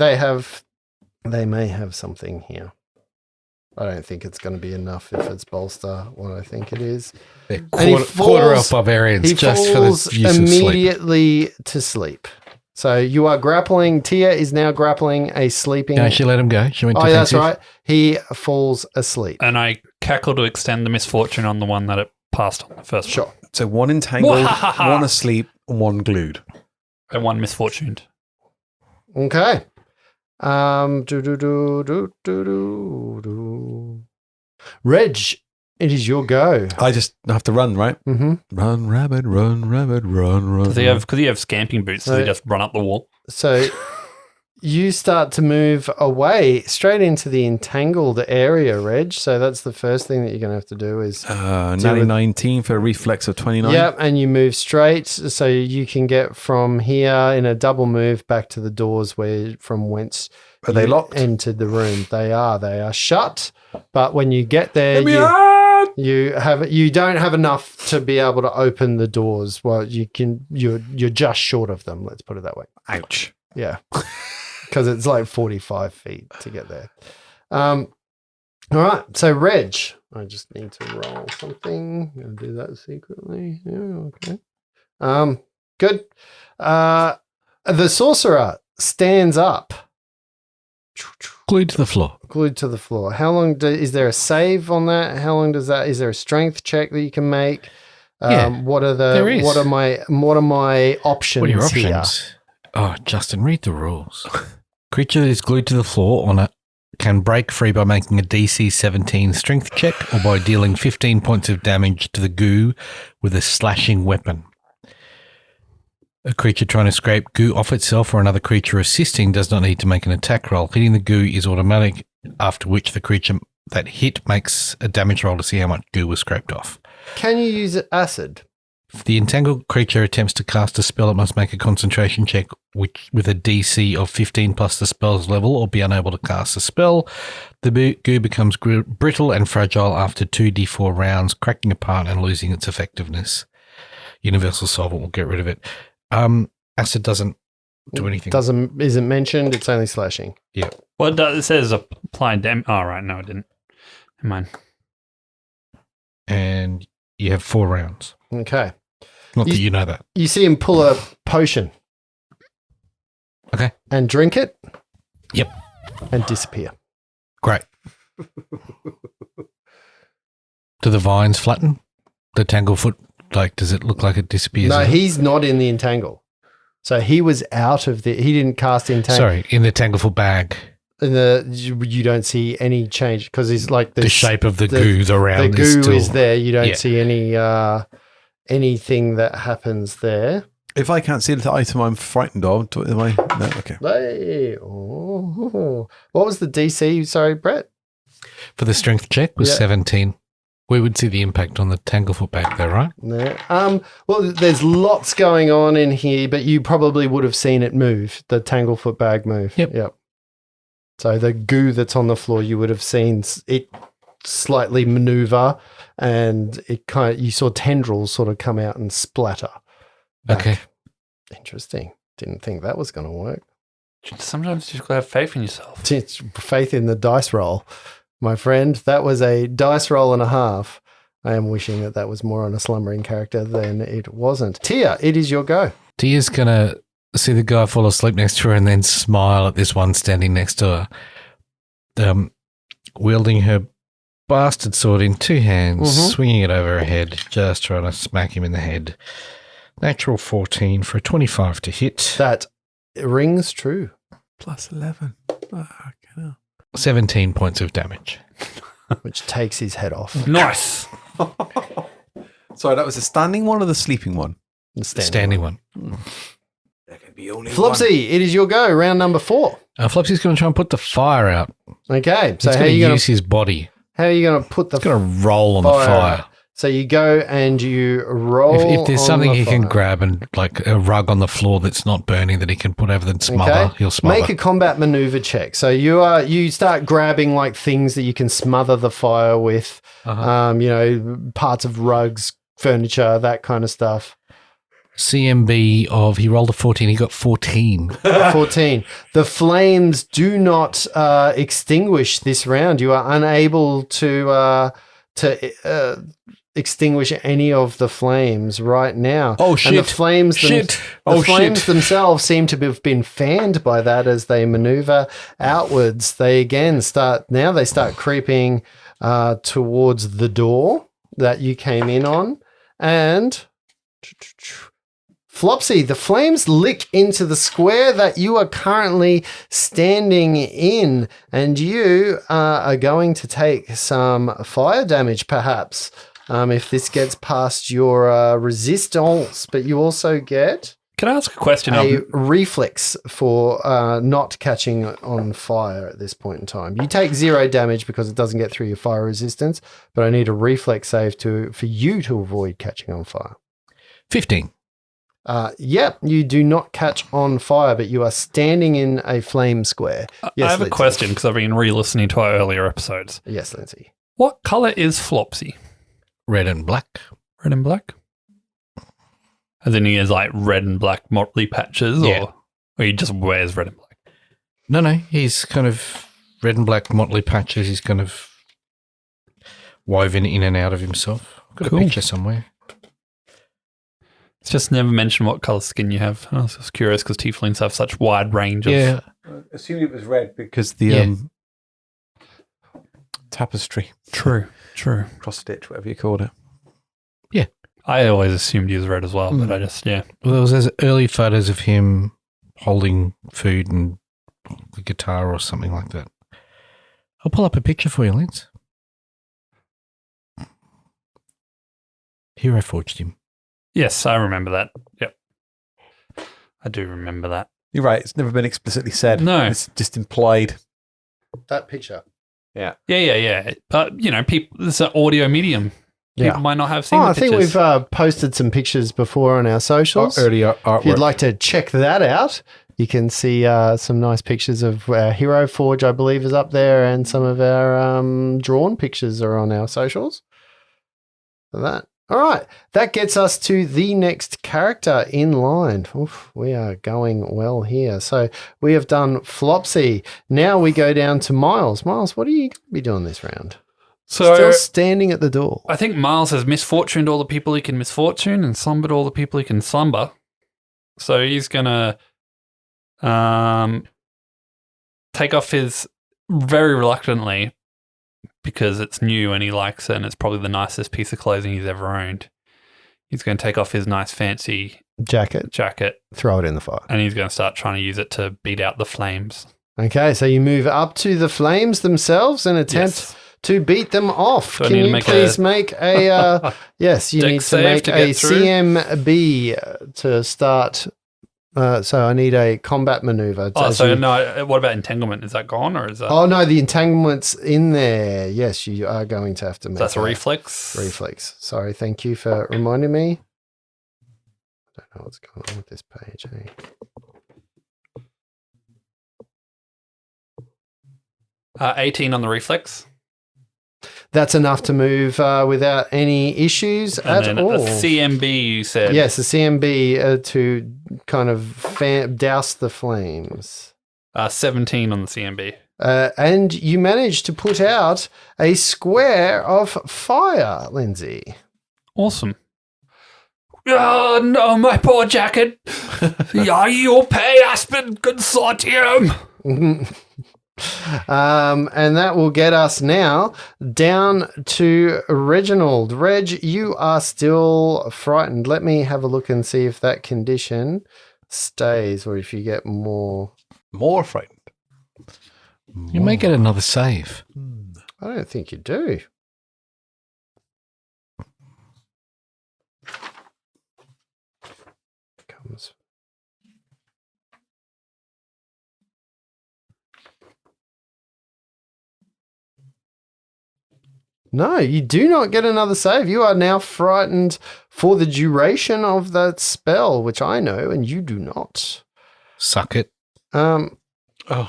They may have something here. I don't think it's going to be enough if it's bolster what I think it is. Quarter elf barbarians He just falls for the use of sleep. immediately to sleep. So you are grappling. Tia is now grappling a sleeping. No, she let him go. She went Oh, defensive. that's right. He falls asleep. And I cackle to extend the misfortune on the one that it passed on the first one. Sure. So one entangled, one asleep, one glued. And one misfortuned. Okay. Reg, it is your go. I just have to run, right? Mm-hmm. Run, rabbit, run, rabbit, run. Because you have scamping boots, so you just run up the wall. So you start to move away straight into the entangled area, Reg. So that's the first thing that you're going to have to do is... nearly 19 for a reflex of 29. Yep, and you move straight so you can get from here in a double move back to the doors from whence Are they locked? entered the room. They are shut, but when you get there, you don't have enough to be able to open the doors. Well, you're just short of them, let's put it that way. Ouch. Yeah. Because it's like 45 feet to get there. All right. So, Reg, I just need to roll something. I'm going to do that secretly. Yeah, okay. Good. The sorcerer stands up. Glued to the floor. Glued to the floor. How long is there a save on that? How long does that? Is there a strength check that you can make? What are my options? What are your here? options? Oh, Justin, read the rules. Creature that is glued to the floor can break free by making a DC 17 strength check or by dealing 15 points of damage to the goo with a slashing weapon. A creature trying to scrape goo off itself or another creature assisting does not need to make an attack roll. Hitting the goo is automatic, after which the creature that hit makes a damage roll to see how much goo was scraped off. Can you use acid? If the entangled creature attempts to cast a spell, it must make a concentration check with a DC of 15 plus the spell's level or be unable to cast a spell. The goo becomes brittle and fragile after 2d4 rounds, cracking apart and losing its effectiveness. Universal Solvent will get rid of it. Acid doesn't do anything. Isn't mentioned. It's only slashing. Yeah. Well, it says applying damage. Oh, right. No, it didn't. Never mind. And you have 4 rounds. Okay. Not that you know that. You see him pull a potion. Okay. And drink it. Yep. And disappear. Great. Do the vines flatten? The tanglefoot, does it look like it disappears? No, he's not in the entangle. So he was out of he didn't cast entangle. Sorry, in the tanglefoot bag. You don't see any change because he's like the shape of the goo's around. The goo is there. You don't see any anything that happens there. If I can't see the item I'm frightened of, am I? No, okay. Hey, what was the DC? Sorry, Brett. For the strength check was 17. We would see the impact on the tanglefoot bag there, right? No. Well, there's lots going on in here, but you probably would have seen it move. The tanglefoot bag move. Yep. So the goo that's on the floor, you would have seen it slightly maneuver, and you saw tendrils sort of come out and splatter back. Okay. Interesting. Didn't think that was going to work. Sometimes you just got to have faith in yourself. It's faith in the dice roll, my friend. That was a dice roll and a half. I am wishing that was more on a slumbering character than it wasn't. Tia, it is your go. Tia's going to see the guy fall asleep next to her and then smile at this one standing next to her, wielding her bastard sword in 2 hands, swinging it over her head, just trying to smack him in the head. Natural 14 for a 25 to hit. That rings true. Plus 11. Oh, 17 points of damage. Which takes his head off. Nice. Sorry, that was a standing one or the sleeping one? The standing one. There can be only Flopsy, it is your go. Round number 4. Flopsy's going to try and put the fire out. Okay. So he's how are you going to use his body? How are you going to put the He's going to roll on the fire. So you go and you roll. If there's something he can grab and like a rug on the floor that's not burning that he can put over the smother, he'll smother. Make a combat maneuver check. So you start grabbing like things that you can smother the fire with, parts of rugs, furniture, that kind of stuff. CMB of he rolled a 14, he got 14. 14. The flames do not extinguish this round. You are unable to extinguish any of the flames right now. Oh shit! And the flames, flames themselves seem to have been fanned by that as they maneuver outwards. They again start creeping towards the door that you came in on, and Flopsy, the flames lick into the square that you are currently standing in, and you are going to take some fire damage, perhaps, if this gets past your resistance. But you also get... Can I ask a question? A reflex for not catching on fire at this point in time. You take 0 damage because it doesn't get through your fire resistance, but I need a reflex save for you to avoid catching on fire. 15. You do not catch on fire, but you are standing in a flame square. Yes, I have a question because I've been re-listening to our earlier episodes. Yes, Lindsay. What colour is Flopsy? Red and black. Red and black? As in he has like red and black motley patches, or he just wears red and black? No, he's kind of red and black motley patches. He's kind of woven in and out of himself. I've got a picture somewhere. It's just never mentioned what colour skin you have. I was just curious because tieflings have such wide range of... Yeah. I assumed it was red because the tapestry. True. Cross stitch, whatever you called it. Yeah. I always assumed he was red as well, but I just, Well, there was those early photos of him holding food and a guitar or something like that. I'll pull up a picture for you, Lance. Hero forged him. Yes, I remember that. Yep. I do remember that. You're right. It's never been explicitly said. No. It's just implied. That picture. Yeah. Yeah. But, people, it's an audio medium. People might not have seen the I think pictures. we've posted some pictures before on our socials. Early artwork. If you'd like to check that out, you can see some nice pictures of our Hero Forge, I believe, is up there, and some of our drawn pictures are on our socials. That. All right. That gets us to the next character in line. Oof, we are going well here. So we have done Flopsy. Now we go down to Miles. Miles, what are you going to be doing this round? So Still standing at the door. I think Miles has misfortuned all the people he can misfortune and slumbered all the people he can slumber. So he's going to take off his, very reluctantly, because it's new and he likes it and it's probably the nicest piece of clothing he's ever owned. He's going to take off his nice fancy jacket, throw it in the fire. And he's going to start trying to use it to beat out the flames. Okay, so you move up to the flames themselves and attempt to beat them off. So Can you please make a... yes, you need to make a CMB to start... so I need a combat maneuver. What about entanglement? Is that gone or is that? Oh no, the entanglement's in there. Yes, you are going to have to make. That's a reflex. Reflex. Sorry, thank you for reminding me. I don't know what's going on with this page. 18 on the reflex. That's enough to move without any issues at all. A CMB, you said? Yes, a CMB to kind of douse the flames. 17 on the CMB. And you managed to put out a square of fire, Lindsay. Awesome. Oh, no, my poor jacket. You'll pay, Aspen Consortium. And that will get us now down to Reginald. Reg, you are still frightened. Let me have a look and see if that condition stays or if you get more frightened. You may get another save. I don't think you do. Comes. No, you do not get another save. You are now frightened for the duration of that spell, which I know and you do not. Suck it. All right.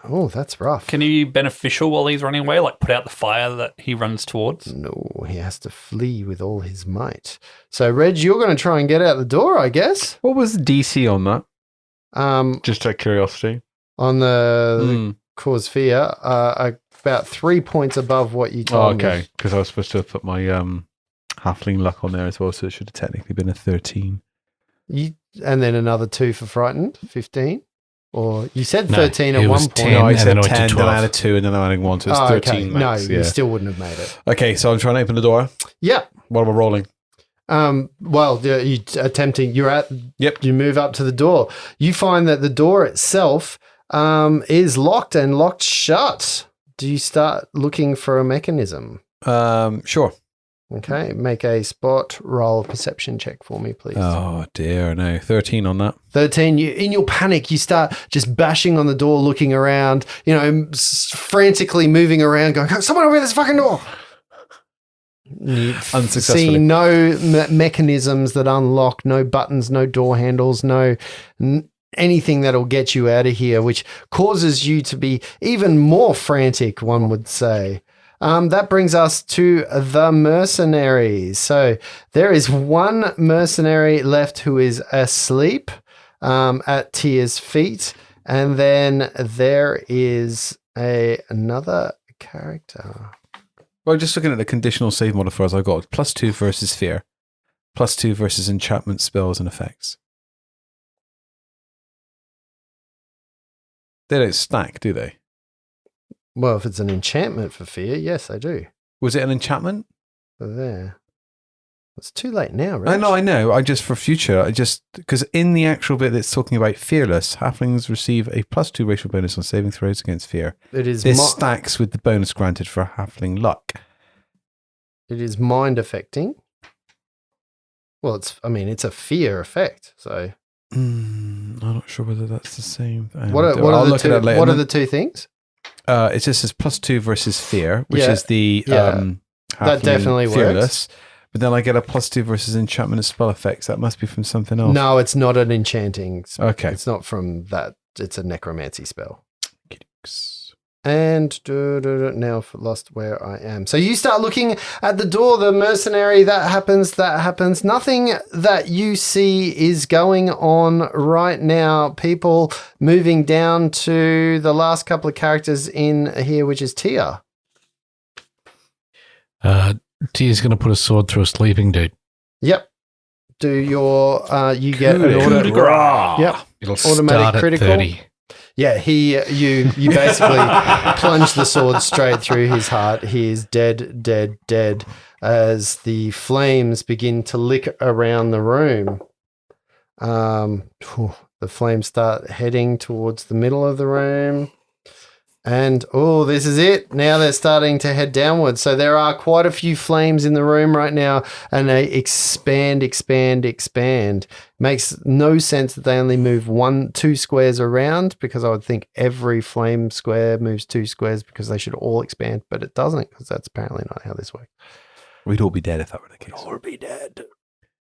Oh, that's rough. Can he be beneficial while he's running away? Like put out the fire that he runs towards? No, he has to flee with all his might. So, Reg, you're going to try and get out the door, I guess. What was the DC on that? Just out of curiosity. On the cause fear, about 3 points above what you told me. Okay, because I was supposed to put my halfling luck on there as well, so it should have technically been a 13. And then another 2 for frightened, 15. Or you said 13 at one point. 10, no, I said and 10, then I added 2, and then I'm adding 1, so it's 13 okay. max. No, you still wouldn't have made it. Okay, so I'm trying to open the door. Yeah. What am I rolling? Well, you attempting. Yep. You move up to the door. You find that the door itself is locked and locked shut. Do you start looking for a mechanism? Sure. Okay, make a spot roll perception check for me, please. Oh dear, no, 13 on that. 13. In your panic, you start just bashing on the door, looking around. Frantically moving around, going, "Someone over this fucking door!" You see no mechanisms that unlock, no buttons, no door handles, no anything that'll get you out of here, which causes you to be even more frantic, one would say. That brings us to the mercenaries. So there is one mercenary left who is asleep at Tia's feet. And then there is another character. Well, just looking at the conditional save modifiers I got, +2 versus fear, +2 versus enchantment spells and effects. They don't stack, do they? Well, if it's an enchantment for fear, yes, they do. Was it an enchantment? There. It's too late now, right? I know. For future, because in the actual bit that's talking about fearless, halflings receive a +2 racial bonus on saving throws against fear. This stacks with the bonus granted for halfling luck. It is mind affecting. Well, it's a fear effect, so. I'm not sure whether that's the same. What are the two things? It just says +2 versus fear, which is the that definitely fearless. works. But then I get a +2 versus enchantment and spell effects. That must be from something else. No, it's not an enchanting spell. Okay. It's not from that. It's a necromancy spell. And now I've lost where I am. So you start looking at the door, the mercenary, that happens. Nothing that you see is going on right now. People moving down to the last couple of characters in here, which is Tia. Tia's going to put a sword through a sleeping dude. Yep. Do your, you get an coup de grace. Yep. It'll Automatic start critical. at 30. Yeah, you basically plunge the sword straight through his heart. He is dead, dead, dead as the flames begin to lick around the room. The flames start heading towards the middle of the room. And, this is it. Now they're starting to head downwards. So there are quite a few flames in the room right now, and they expand. Makes no sense that they only move 2 squares around, because I would think every flame square moves 2 squares because they should all expand, but it doesn't, because that's apparently not how this works. We'd all be dead if that were the case. All be dead.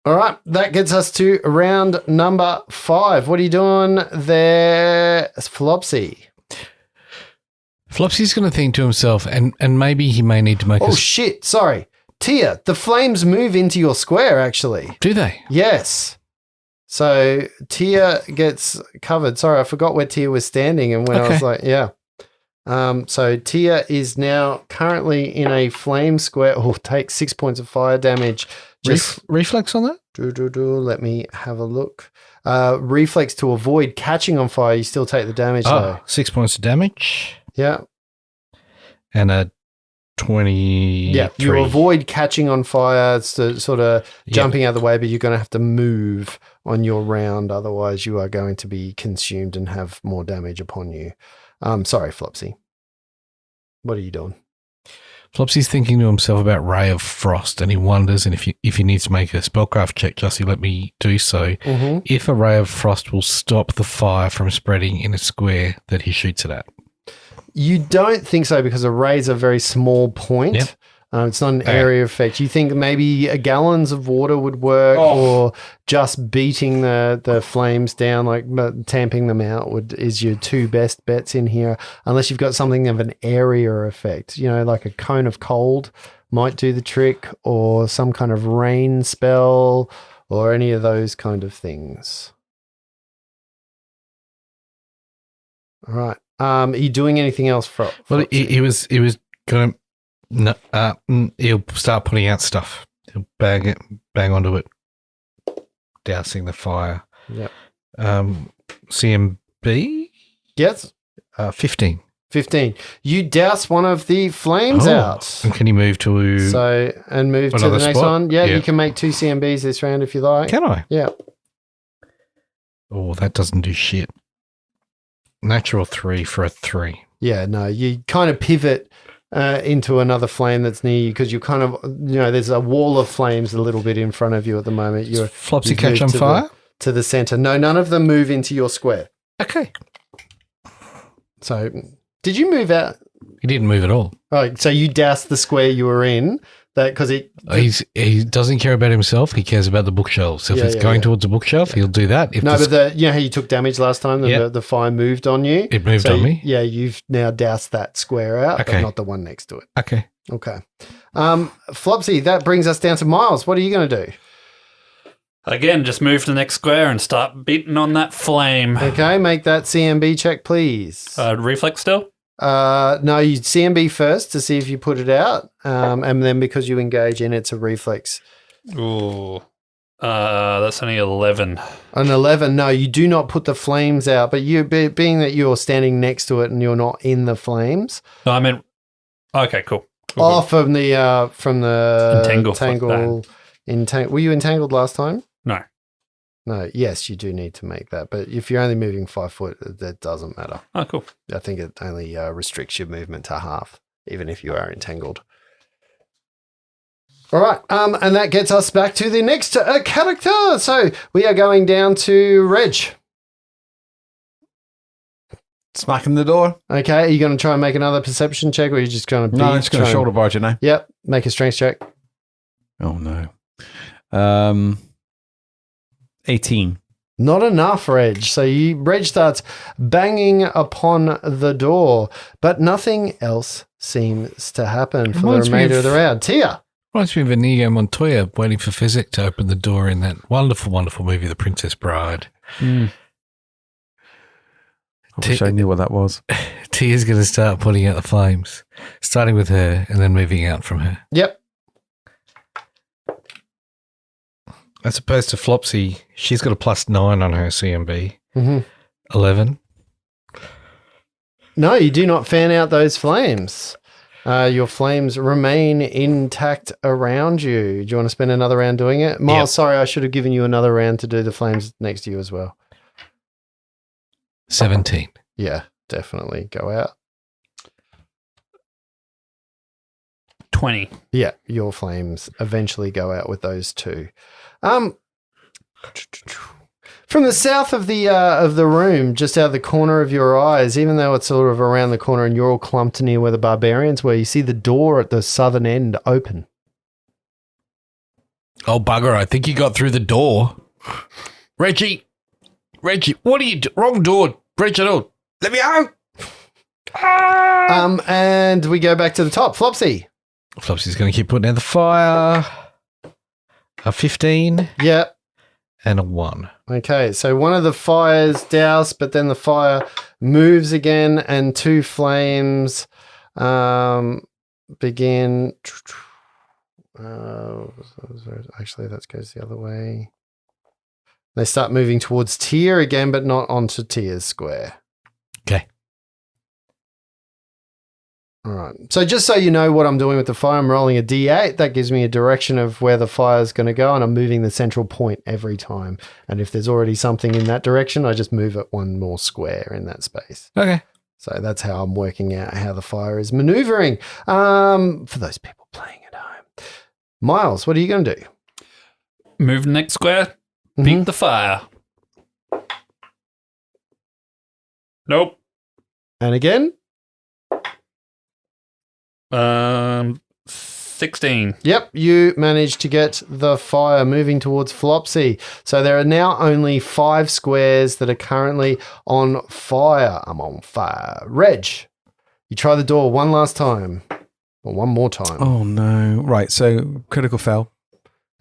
All right, that gets us to round number 5. What are you doing there, Flopsy? Flopsy's going to think to himself, and maybe he may need to make shit, sorry. Tia, the flames move into your square, actually. Do they? Yes. So Tia gets covered. Sorry, I forgot where Tia was standing, and when I was like, yeah. So Tia is now currently in a flame square. Takes 6 points of fire damage. Just reflex on that? Let me have a look. Reflex to avoid catching on fire. You still take the damage, though. 6 points of damage. Yeah. And a 20. Yeah, you avoid catching on fire. It's sort of jumping out of the way, but you're going to have to move on your round. Otherwise, you are going to be consumed and have more damage upon you. Sorry, Flopsy. What are you doing? Flopsy's thinking to himself about Ray of Frost, and he wonders, and if he needs to make a spellcraft check, Jussie, let me do so. Mm-hmm. If a Ray of Frost will stop the fire from spreading in a square that he shoots it at. You don't think so, because a ray is a very small point. Yep. It's not an area effect. You think maybe gallons of water would work, or just beating the flames down, like tamping them out, is your 2 best bets in here, unless you've got something of an area effect. Like a cone of cold might do the trick, or some kind of rain spell, or any of those kind of things. All right. Are you doing anything else for? Well, he was going to. No, he'll start putting out stuff. He'll bang onto it, dousing the fire. Yep. CMB. Yes. 15. 15. You douse one of the flames out. And can you move to move to the next one? Yeah, you can make 2 CMBs this round if you like. Can I? Yeah. Oh, that doesn't do shit. Natural 3 for a 3. Yeah, no, you kind of pivot into another flame that's near you, because you kind of, there's a wall of flames a little bit in front of you at the moment. Flopsy catch on fire? To the center. No, none of them move into your square. Okay. So, did you move out? He didn't move at all. Oh, so you doused the square you were in, because he doesn't care about himself. He cares about the bookshelf. So if it's going towards the bookshelf, he'll do that. But how you took damage last time? The fire moved on you. It moved on me. Yeah, you've now doused that square out, but not the one next to it. Okay. Flopsy, that brings us down to Miles. What are you going to do? Again, just move to the next square and start beating on that flame. Okay, make that CMB check, please. Reflex still? No, you CMB first to see if you put it out, and then because you engage in, it's a reflex. Ooh. That's only 11. An 11. No, you do not put the flames out, but you being that you're standing next to it and you're not in the flames. No, I meant. Okay, cool. From the entangle. Were you entangled last time? No. No. Yes, you do need to make that, but if you're only moving 5 foot, that doesn't matter. Oh, cool. I think it only restricts your movement to half, even if you are entangled. All right, and that gets us back to the next character. So we are going down to Reg. Smacking the door. Okay, are you going to try and make another perception check, or are you just going to? No, I'm just going to shoulder barge it now. Yep, make a strength check. Oh no. 18. Not enough, Reg. So Reg starts banging upon the door, but nothing else seems to happen for the remainder of the round. Tia. Reminds me of Inigo Montoya waiting for Physic to open the door in that wonderful, wonderful movie, The Princess Bride. I wish I knew what that was. Tia's going to start putting out the flames, starting with her and then moving out from her. Yep. As opposed to Flopsy, she's got a +9 on her CMB. Mm-hmm. 11. No, you do not fan out those flames. Your flames remain intact around you. Do you want to spend another round doing it? Miles, Yep. Sorry, I should have given you another round to do the flames next to you as well. 17. Yeah, definitely. Go out. 20. Yeah, your flames eventually go out with those two. From the south of the room, just out of the corner of your eyes, even though it's sort of around the corner and you're all clumped near where the barbarians were, you see the door at the southern end open. Oh, bugger, I think you got through the door. Reggie, what are you doing? Wrong door. Reginald, let me out. And we go back to the top. Flopsy. Flopsy's going to keep putting out the fire. A 15. Yeah. And a 1. Okay, so one of the fires doused, but then the fire moves again, and 2 flames begin. Actually, that goes the other way. They start moving towards Tia again, but not onto Tia's square. Okay. All right. So just so you know what I'm doing with the fire, I'm rolling a D8. That gives me a direction of where the fire is going to go, and I'm moving the central point every time. And if there's already something in that direction, I just move it one more square in that space. Okay. So that's how I'm working out how the fire is maneuvering. For those people playing at home. Miles, what are you going to do? Move the next square. Beat the fire. Nope. And again? 16. Yep, you managed to get the fire moving towards Flopsy. So there are now only 5 squares that are currently on fire. I'm on fire. Reg, you try the door one last time. Or one more time. Oh no! Right, so critical fail.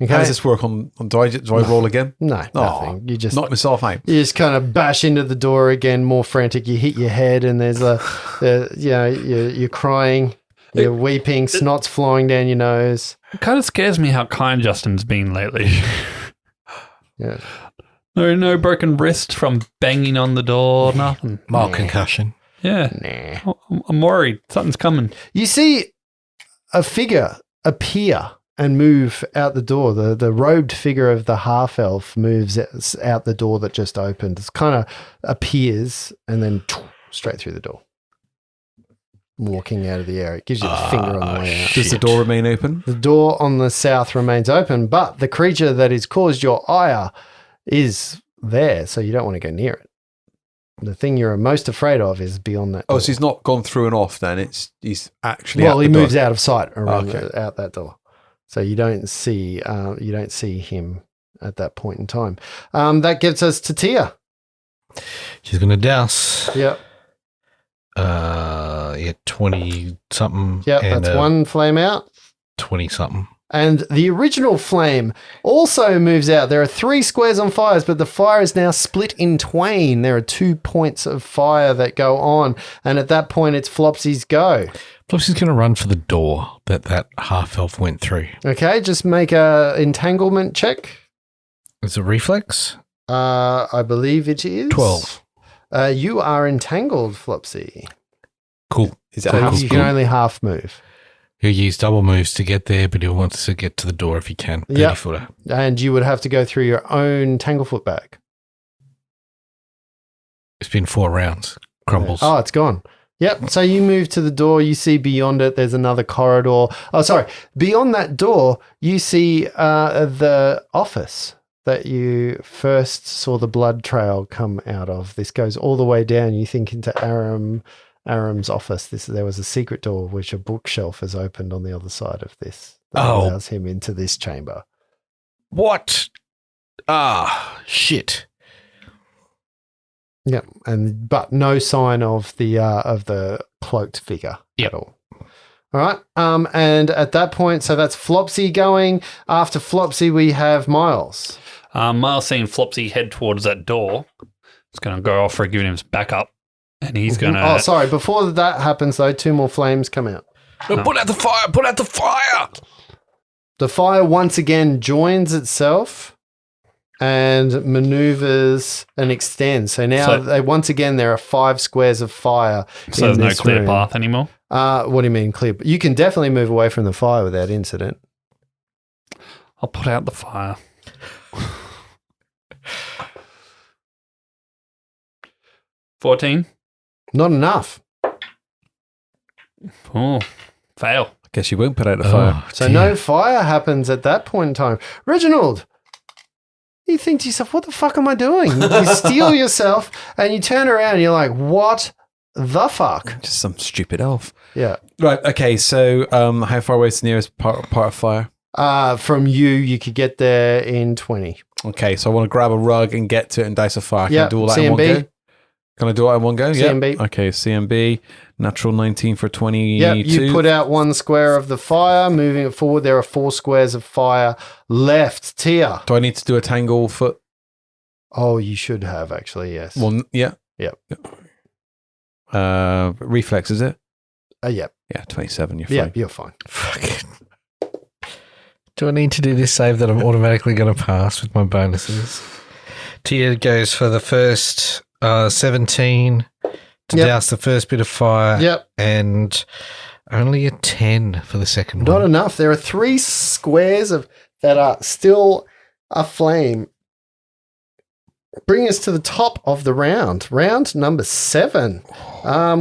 Okay. How does this work? Do I roll again? No, nothing. You just knock myself out. You just kind of bash into the door again, more frantic. You hit your head, and there's you're crying. You're weeping, snot's flying down your nose. It kind of scares me how kind Justin's been lately. Yeah. No broken wrist from banging on the door, nothing. Mild concussion. Yeah. I'm worried. Something's coming. You see a figure appear and move out the door. The robed figure of the half-elf moves out the door that just opened. It kind of appears and then straight through the door. Walking out of the air. It gives you the finger on the way out. Does the door remain open? The door on the south remains open, but the creature that has caused your ire is there, so you don't want to go near it. The thing you're most afraid of is beyond that door. Oh, so he's not gone through and off then. He's actually Well, out he the door. moves out of sight around Okay. out that door. So you don't see him at that point in time. That gets us to Tia. She's going to douse. Yep. 20 something. Yep, that's 1 flame out. 20 something. And the original flame also moves out. There are 3 squares on fires, but the fire is now split in twain. There are 2 points of fire that go on. And at that point, it's Flopsy's go. Flopsy's going to run for the door that half-elf went through. Okay, just make a entanglement check. Is it reflex? I believe it is. 12. You are entangled, Flopsy. Cool. Is that So half you can only half move. He'll use double moves to get there, but he'll want to get to the door if he can. 30-footer. And you would have to go through your own Tanglefoot bag. It's been 4 rounds. Crumbles. Oh, it's gone. Yep. So you move to the door. You see beyond it, there's another corridor. Oh, sorry. Beyond that door, you see the office that you first saw the blood trail come out of. This goes all the way down, you think, into Aram's office. There was a secret door which a bookshelf has opened on the other side of this. That allows him into this chamber. What? Shit. Yeah, but no sign of the cloaked figure at all. All right. And at that point, so that's Flopsy going. After Flopsy, we have Miles. Miles seeing Flopsy head towards that door. It's going to go off for giving him his backup. And he's going to... Oh, sorry. Before that happens, though, 2 more flames come out. No. Put out the fire! Put out the fire! The fire once again joins itself and maneuvers and extends. So now, once again, there are 5 squares of fire. So there's no clear path anymore? What do you mean clear? You can definitely move away from the fire without incident. I'll put out the fire. 14. Not enough. Oh, fail. I guess you won't put out the fire. So no fire happens at that point in time. Reginald, you think to yourself, what the fuck am I doing? You steel yourself and you turn around and you're like, what the fuck? Just some stupid elf. Yeah. Right. Okay. So how far away is the nearest part of fire? From you could get there in 20. Okay. So I want to grab a rug and get to it and dice a fire. Can I Yeah, do all that CMB. in one go? Can I do it in one go? CMB. Yeah. Okay. CMB. Natural 19 for 22. Yeah, you put out 1 square of the fire. Moving it forward, there are 4 squares of fire left. Tia. Do I need to do a tangle foot? Oh, you should have, actually, yes. Well, yeah. Yep. Reflex, is it? Yep. Yeah, 27. You're fine. Yeah, you're fine. Fucking. Do I need to do this save that I'm automatically going to pass with my bonuses? Tia goes for the first 17 to douse the first bit of fire. Yep. And only a 10 for the second Not one. enough. There are 3 squares that are still aflame. Bring us to the top of the round. Round number 7.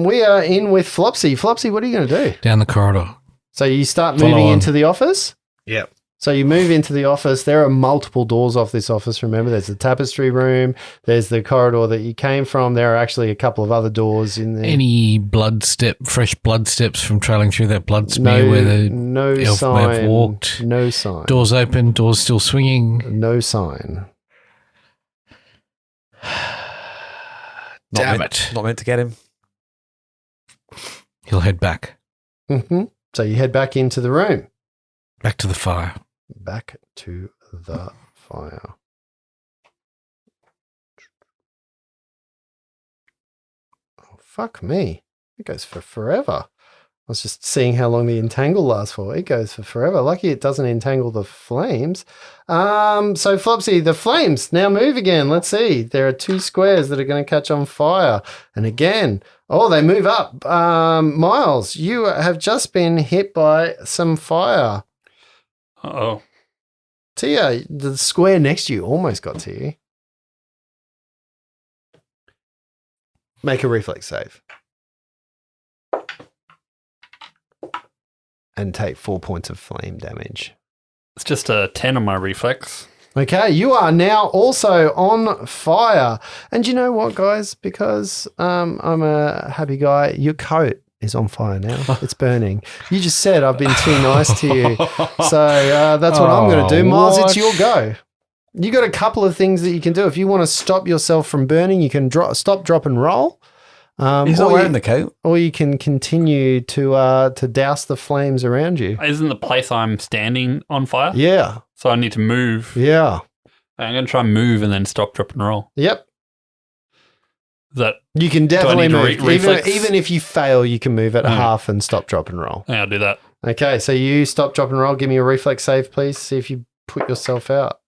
We are in with Flopsy. Flopsy, what are you going to do? Down the corridor. So you start Follow moving on. into the office? Yep. So you move into the office. There are multiple doors off this office. Remember, there's the tapestry room. There's the corridor that you came from. There are actually a couple of other doors in there. Any fresh blood steps from trailing through that blood smear where the no elf sign. may have walked? No sign. Doors open, doors still swinging. No sign. Damn it. Not meant to get him. He'll head back. Mm-hmm. So you head back into the room. Back to the fire. Back to the fire. Oh, fuck me. It goes for forever. I was just seeing how long the entangle lasts for. It goes for forever. Lucky it doesn't entangle the flames. So Flopsy, the flames now move again. Let's see. There are 2 squares that are going to catch on fire. And again, they move up. Miles, you have just been hit by some fire. Uh-oh. Tia, the square next to you almost got to you. Make a reflex save. And take 4 points of flame damage. It's just a 10 on my reflex. Okay, you are now also on fire. And you know what, guys? Because I'm a happy guy, your coat is on fire now. It's burning. You just said I've been too nice to you. So that's what I'm going to do. Miles, it's your go. You got a couple of things that you can do. If you want to stop yourself from burning, you can stop, drop, and roll. He's not wearing the coat. Or you can continue to douse the flames around you. Isn't the place I'm standing on fire? Yeah. So I need to move. Yeah. I'm going to try and move and then stop, drop, and roll. Yep. Is that you can definitely need to move. Even if you fail, you can move at half and stop, drop, and roll. Yeah, I'll do that. Okay, so you stop, drop, and roll. Give me a reflex save, please. See if you put yourself out.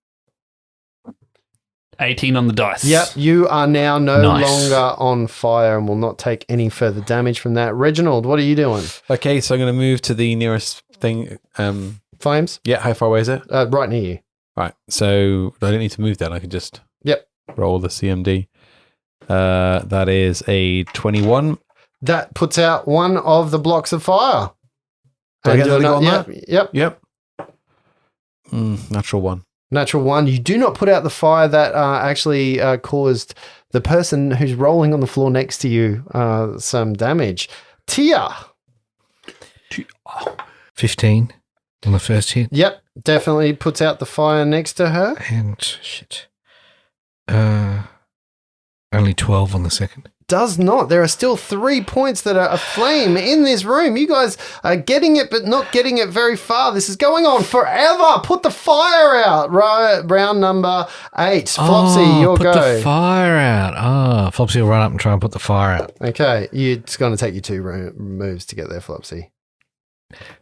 18 on the dice. Yep, you are now no longer on fire and will not take any further damage from that. Reginald, what are you doing? Okay, so I'm going to move to the nearest thing. Flames? Yeah, how far away is it? Right near you. Right, so I don't need to move then. I can just roll the CMD. That is a 21. That puts out one of the blocks of fire. Do I get another go on that? Yep. Natural 1. Natural 1. You do not put out the fire that actually caused the person who's rolling on the floor next to you some damage. Tia. 15 on the first hit. Yep, definitely puts out the fire next to her. And shit. Only 12 on the second. Does not. There are still 3 points that are aflame in this room. You guys are getting it, but not getting it very far. This is going on forever. Put the fire out. Round number 8. Flopsy, your go. Put the fire out. Flopsy will run up and try and put the fire out. Okay. It's going to take you 2 moves to get there, Flopsy.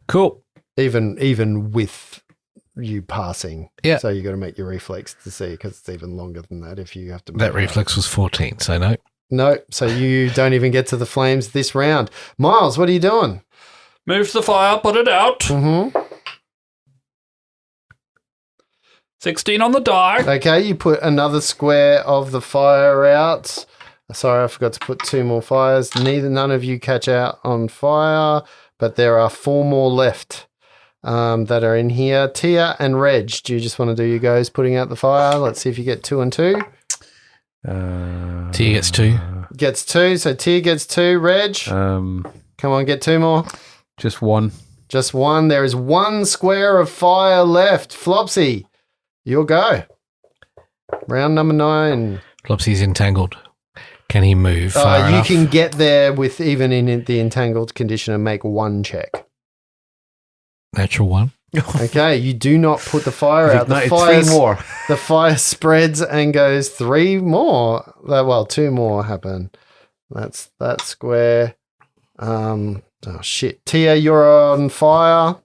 Cool. Even with you passing. Yeah. So you got to make your reflex to see because it's even longer than that if you have to. That reflex was 14, so no. No, so you don't even get to the flames this round. Miles, what are you doing? Move to the fire, put it out. Mm-hmm. 16 on the die. Okay, you put another square of the fire out. Sorry, I forgot to put 2 more fires. None of you catch out on fire, but there are 4 more left that are in here. Tia and Reg, do you just want to do your goes putting out the fire? Let's see if you get 2 and 2. Tia gets 2. Gets 2, so Tia gets 2. Reg, come on, get 2 more. Just 1. Just 1. There is 1 square of fire left. Flopsy, your go. Round number 9. Flopsy's entangled. Can he move far You enough? can get there with even in the entangled condition and make 1 check. Natural 1. Okay, you do not put the fire out. The 3 more. The fire spreads and goes 3 more. Well, 2 more happen. That's that square. Oh shit. Tia, you're on fire.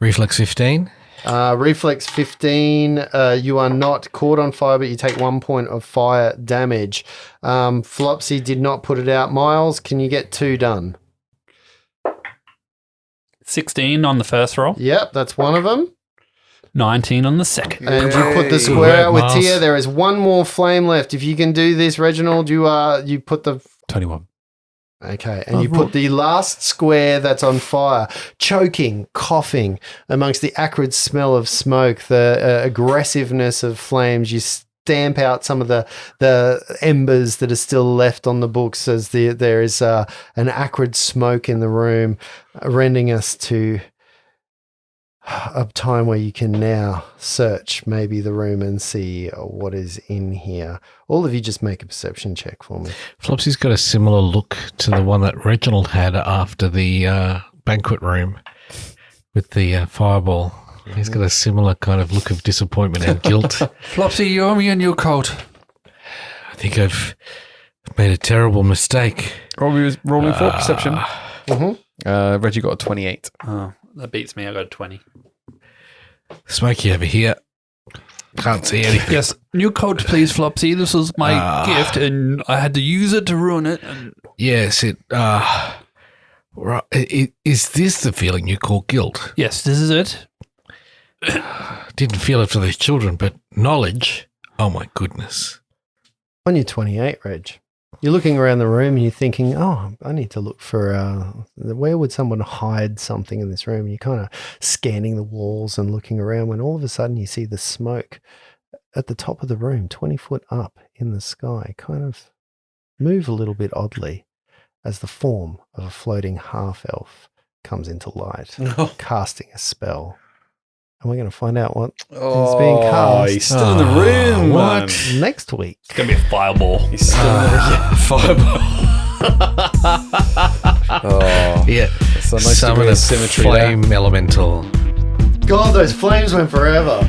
Reflex 15. Reflex 15. You are not caught on fire, but you take 1 point of fire damage. Flopsy did not put it out. Miles, can you get 2 done? 16 on the first roll. Yep, that's one of them. 19 on the second. And you put the square out with Tia. There is 1 more flame left. If you can do this, Reginald, you put the 21. Okay, and you put the last square that's on fire, choking, coughing amongst the acrid smell of smoke, the aggressiveness of flames. You stamp out some of the embers that are still left on the books as there is an acrid smoke in the room, rending us to a time where you can now search maybe the room and see what is in here. All of you just make a perception check for me. Flopsy's got a similar look to the one that Reginald had after the banquet room with the fireball. He's got a similar kind of look of disappointment and guilt. Flopsy, you owe me a new coat. I think I've made a terrible mistake. Robbie was rolling for perception. Mm-hmm. Reggie got a 28. Oh, that beats me. I got a 20. Smokey over here. Can't see anything. Yes, new coat, please, Flopsy. This was my gift, and I had to use it to ruin it. And Yes, is this the feeling you call guilt? yes, this is it. Didn't feel it for these children, but knowledge, oh my goodness. On your 28, Reg, you're looking around the room and you're thinking, oh, I need to look for where would someone hide something in this room? And you're kind of scanning the walls and looking around when all of a sudden you see the smoke at the top of the room, 20 foot up in the sky, kind of move a little bit oddly as the form of a floating half-elf comes into light, casting a spell. and we're going to find out what is being cast. He's still in the room. What? Man. Next week. It's going to be a fireball. He's still in the Fireball. Yeah. That's a nice Summon degree a of symmetry flame elemental. God, those flames went forever.